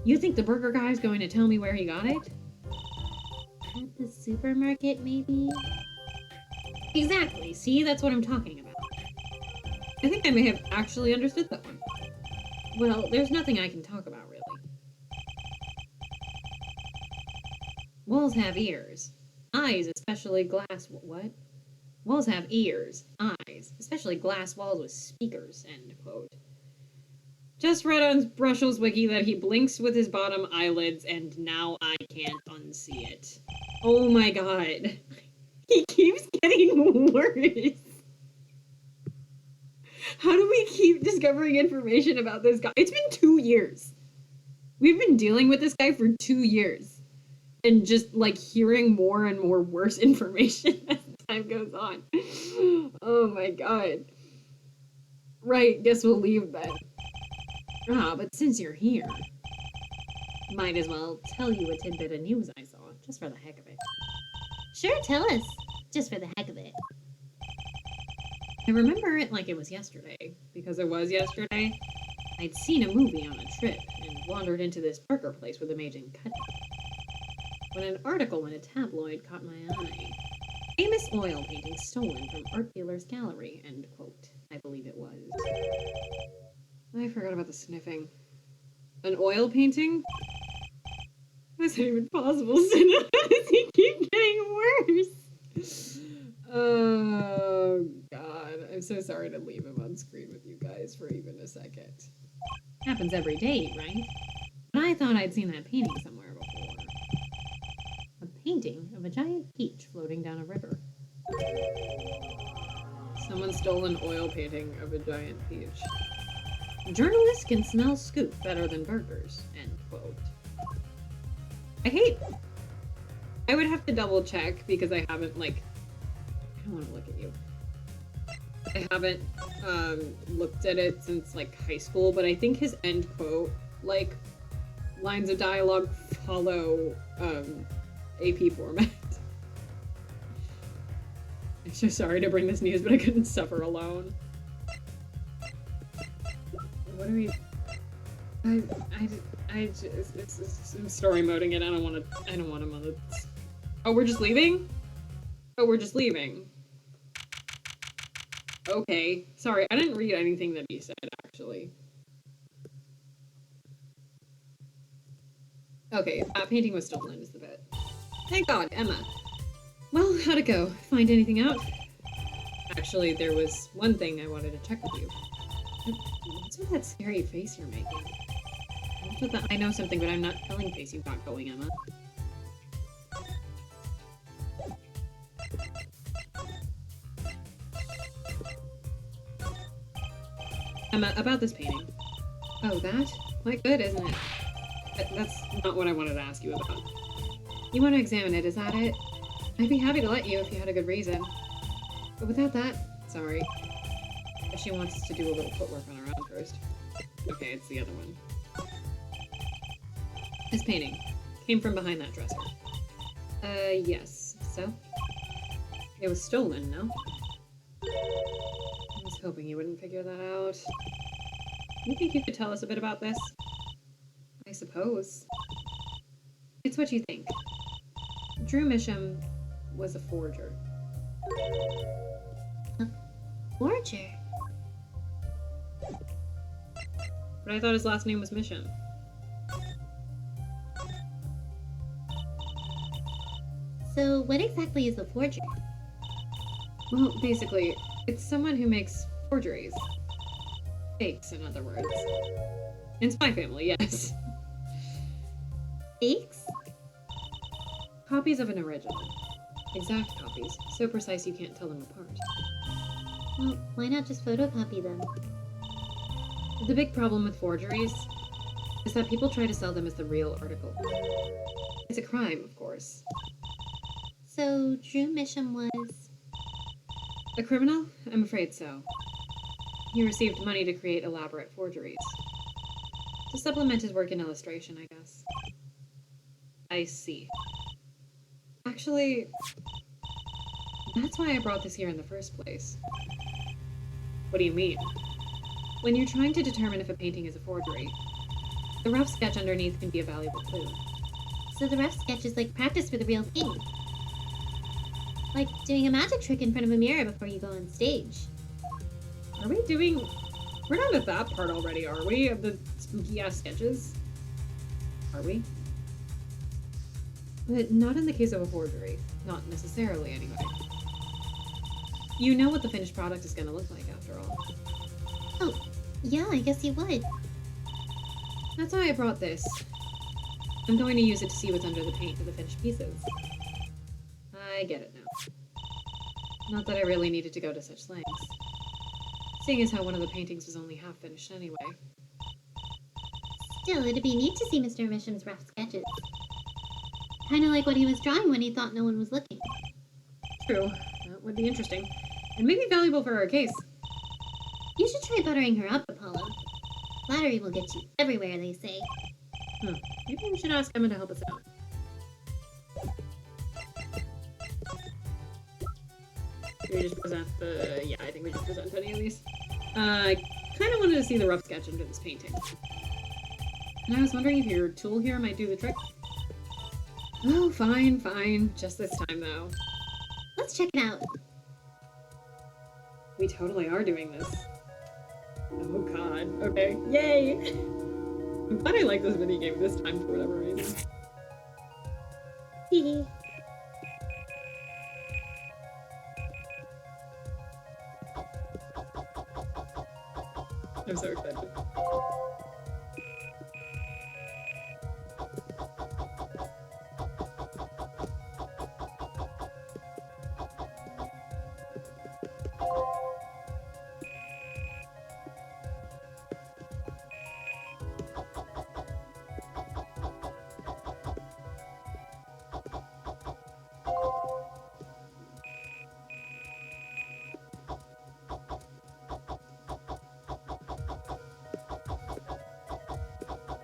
You think the burger guy's going to tell me where he got it? At the supermarket, maybe? Exactly. See, that's what I'm talking about. I think I may have actually understood that one. Well, there's nothing I can talk about, really. Walls have ears. Eyes, especially glass... What? Walls have ears. Eyes, especially glass walls with speakers, end quote. Just read on Brushel's wiki that he blinks with his bottom eyelids, and now I can't unsee it. Oh my god. He keeps getting worse. How do we keep discovering information about this guy? It's been 2 years. We've been dealing with this guy for 2 years. And just, like, hearing more and more worse information as time goes on. Oh my god. Right, guess we'll leave then. Ah, but since you're here, might as well tell you a tidbit of news I saw, just for the heck of it. Sure, tell us. Just for the heck of it. I remember it like it was yesterday, because it was yesterday. I'd seen a movie on a trip, and wandered into this burger place with amazing ketchup. When an article in a tabloid caught my eye. Famous oil painting stolen from art dealer's gallery, end quote. I believe it was. forgot about the sniffing. An oil painting? That's not even possible, Cinna. How does he keep getting worse? Oh, God. I'm so sorry to leave him on screen with you guys for even a second. Happens every day, right? But I thought I'd seen that painting somewhere before. A painting of a giant peach floating down a river. Someone stole an oil painting of a giant peach. Journalists can smell scoop better than burgers, end quote. I would have to double check because I haven't, like, I don't want to look at you. I haven't looked at it since, like, high school, but I think his end quote, like, lines of dialogue follow AP format. I'm so sorry to bring this news, but I couldn't suffer alone. What are we... I just... I'm story moding it. I don't want to... Oh, we're just leaving? Oh, we're just leaving. Okay. Sorry, I didn't read anything that he said, actually. Okay, that painting was stolen is the bit. Thank God, Emma. Well, how'd it go? Find anything out? Actually, there was one thing I wanted to check with you. What's with that scary face you're making? What's with that I know something but I'm not telling face you've got going, Emma? Emma, about this painting. Oh, that? Quite good, isn't it? That's not what I wanted to ask you about. You want to examine it, is that it? I'd be happy to let you if you had a good reason. But without that, sorry. If she wants us to do a little footwork on her own first. Okay, it's the other one. This painting came from behind that dresser. Yes. So? It was stolen, no? I was hoping you wouldn't figure that out. You think you could tell us a bit about this? I suppose. It's what you think. Drew Misham was a forger. A forger? But I thought his last name was Misham. So, what exactly is a forger? Well, basically, it's someone who makes forgeries. Fakes, in other words. In Spy Family, yes. Fakes? Copies of an original. Exact copies, so precise you can't tell them apart. Well, why not just photocopy them? The big problem with forgeries is that people try to sell them as the real article. It's a crime, of course. So, Drew Misham was... A criminal? I'm afraid so. He received money to create elaborate forgeries. To supplement his work in illustration, I guess. I see. Actually, that's why I brought this here in the first place. What do you mean? When you're trying to determine if a painting is a forgery, the rough sketch underneath can be a valuable clue. So the rough sketch is like practice for the real thing. Like doing a magic trick in front of a mirror before you go on stage. Are we doing... We're not at that part already, are we? Of the spooky-ass sketches? Are we? But not in the case of a forgery. Not necessarily, anyway. You know what the finished product is going to look like, after all. Oh, yeah, I guess you would. That's why I brought this. I'm going to use it to see what's under the paint for the finished pieces. I get it now. Not that I really needed to go to such lengths. Seeing as how one of the paintings was only half finished anyway. Still, it'd be neat to see Mr. Misham's rough sketches. Kinda like what he was drawing when he thought no one was looking. True. That would be interesting. And maybe valuable for our case. You should try buttering her up, Apollo. Flattery will get you everywhere, they say. Maybe we should ask Emma to help us out. Should we just present the... Yeah, I think we just present any of these. I kind of wanted to see the rough sketch under this painting. And I was wondering if your tool here might do the trick. Oh, fine, fine. Just this time, though. Let's check it out. We totally are doing this. Oh god. Okay. Yay! I'm glad I like this minigame this time for whatever reason. Hee. I'm so excited.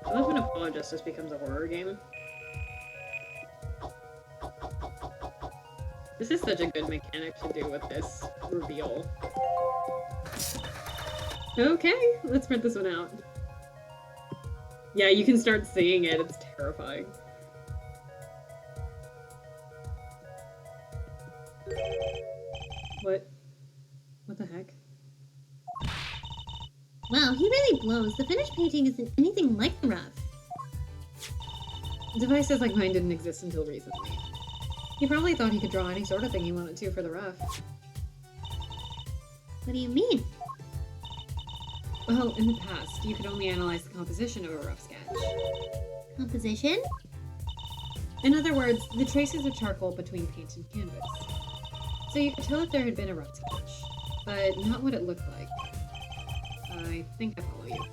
I love when Apollo Justice becomes a horror game. This is such a good mechanic to do with this reveal. Okay, let's print this one out. Yeah, you can start seeing it. It's terrifying. What? What the heck? Wow, he really blows. The finished painting isn't anything like the rough. Devices like mine didn't exist until recently. He probably thought he could draw any sort of thing he wanted to for the rough. What do you mean? Well, in the past, you could only analyze the composition of a rough sketch. Composition? In other words, the traces of charcoal between paint and canvas. So you could tell if there had been a rough sketch, but not what it looked like. I think I follow you.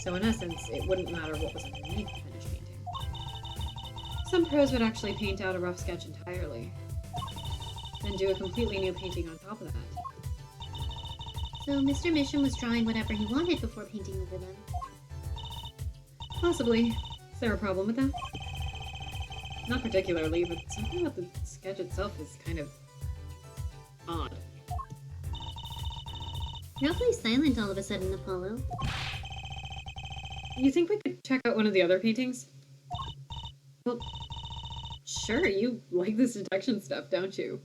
So in essence, it wouldn't matter what was underneath the finished painting. Some pros would actually paint out a rough sketch entirely, then do a completely new painting on top of that. So Mr. Mission was drawing whatever he wanted before painting over them. Possibly. Is there a problem with that? Not particularly, but something about the sketch itself is kind of odd. You're awfully silent all of a sudden, Apollo. You think we could check out one of the other paintings? Well, sure, you like this detection stuff, don't you?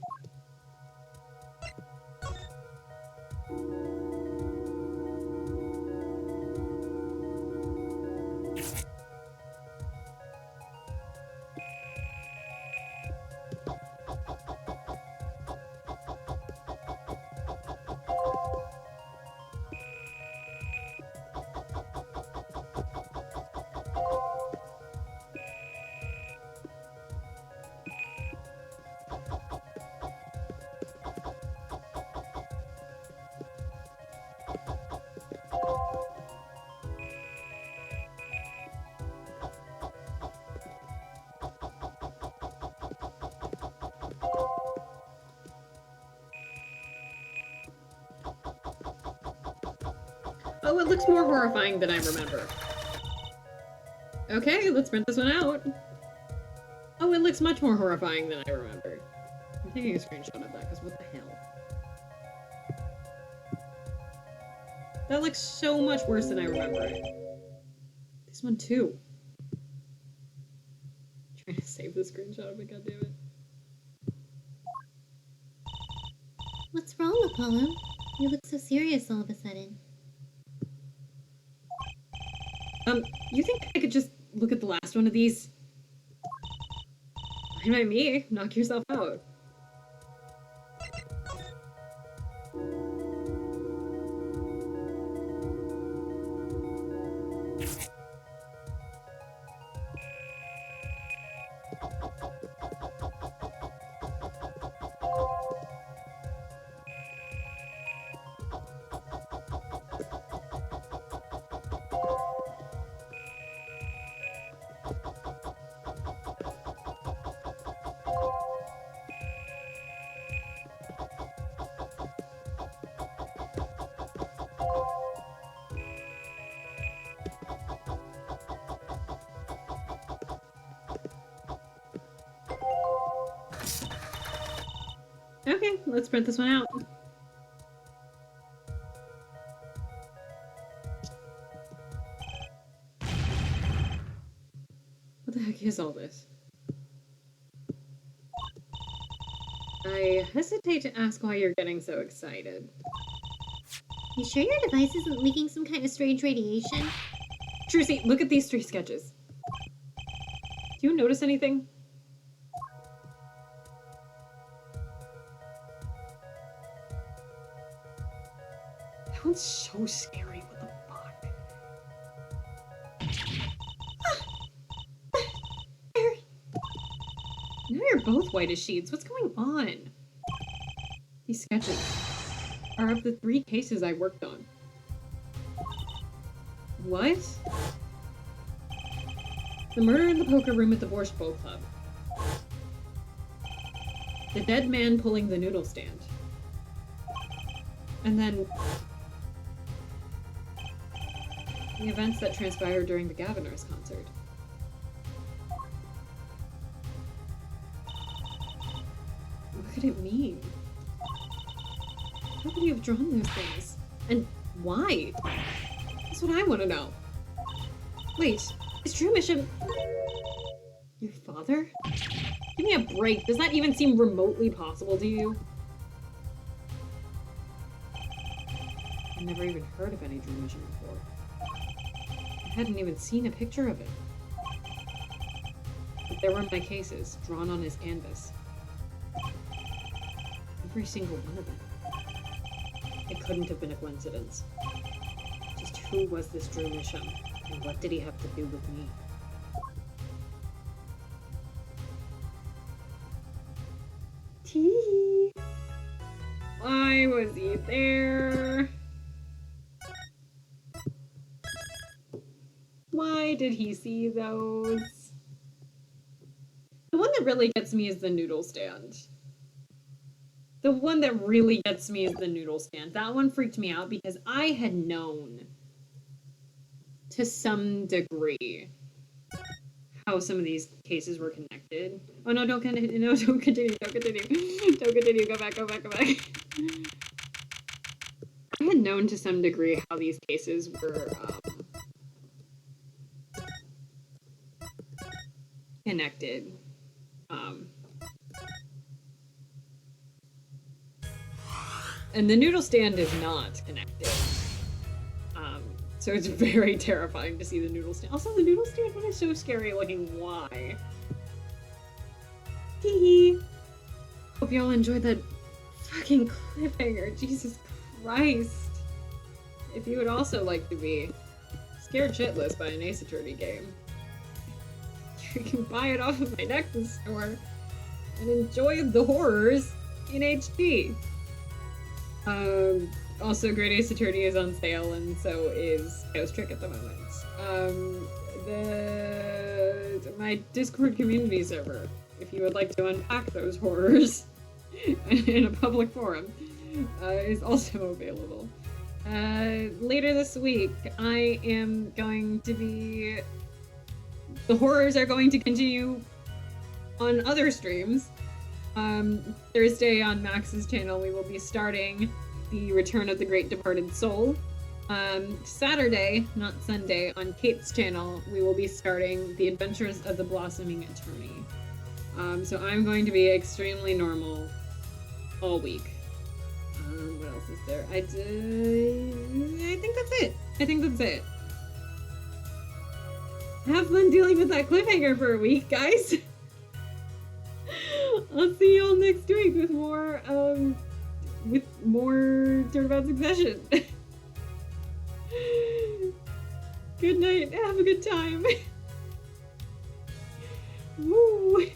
Oh, it looks more horrifying than I remember. Okay, let's print this one out. Oh, it looks much more horrifying than I remember. I'm taking a screenshot of that, because what the hell? That looks so much worse than I remember it. This one too. I'm trying to save the screenshot, but goddammit. What's wrong, Apollo? You look so serious all of a sudden. You think I could just look at the last one of these? Fine by me. Knock yourself out. Okay, let's print this one out. What the heck is all this? I hesitate to ask why you're getting so excited. You sure your device isn't leaking some kind of strange radiation? Trucy, look at these 3 sketches. Do you notice anything? That one's so scary. What the fuck? Now you're both white as sheets. What's going on? These sketches are of the 3 cases I worked on. What? The murder in the poker room at the Borscht Bowl Club. The dead man pulling the noodle stand. And then the events that transpired during the Gaviners concert. What could it mean? How could he have drawn those things? And why? That's what I want to know. Wait, is True Mission your father? Give me a break. Does that even seem remotely possible to you? I've never even heard of any True Mission before. I hadn't even seen a picture of it. But there were my cases, drawn on his canvas. Every single one of them. It couldn't have been a coincidence. Just who was this Drew Misham, and what did he have to do with me? Tee. Why was he there? Why did he see those? The one that really gets me is the noodle stand. The one that really gets me is the noodle stand. That one freaked me out because I had known to some degree how some of these cases were connected. Oh no, don't continue, no, don't continue, don't continue. Don't continue, go back. I had known to some degree how these cases were connected. And the noodle stand is not connected. So it's very terrifying to see the noodle stand. Also, the noodle stand one is so scary looking. Why? Hee. Hope y'all enjoyed that fucking cliffhanger. Jesus Christ. If you would also like to be scared shitless by an Ace Attorney game, you can buy it off of my Nexus store and enjoy the horrors in HD. Also, Great Ace Attorney is on sale, and so is Chaos Trick at the moment. My Discord community server, if you would like to unpack those horrors in a public forum, is also available. Later this week, I am going to be... The horrors are going to continue on other streams. Thursday on Max's channel, we will be starting the Return of the Great Departed Soul. Saturday, not Sunday, on Kate's channel, we will be starting The Adventures of the Blossoming Attorney. So I'm going to be extremely normal all week. What else is there? I think that's it. Have fun dealing with that cliffhanger for a week, guys. I'll see y'all next week with more Turnabout Succession. Good night. Have a good time. Woo.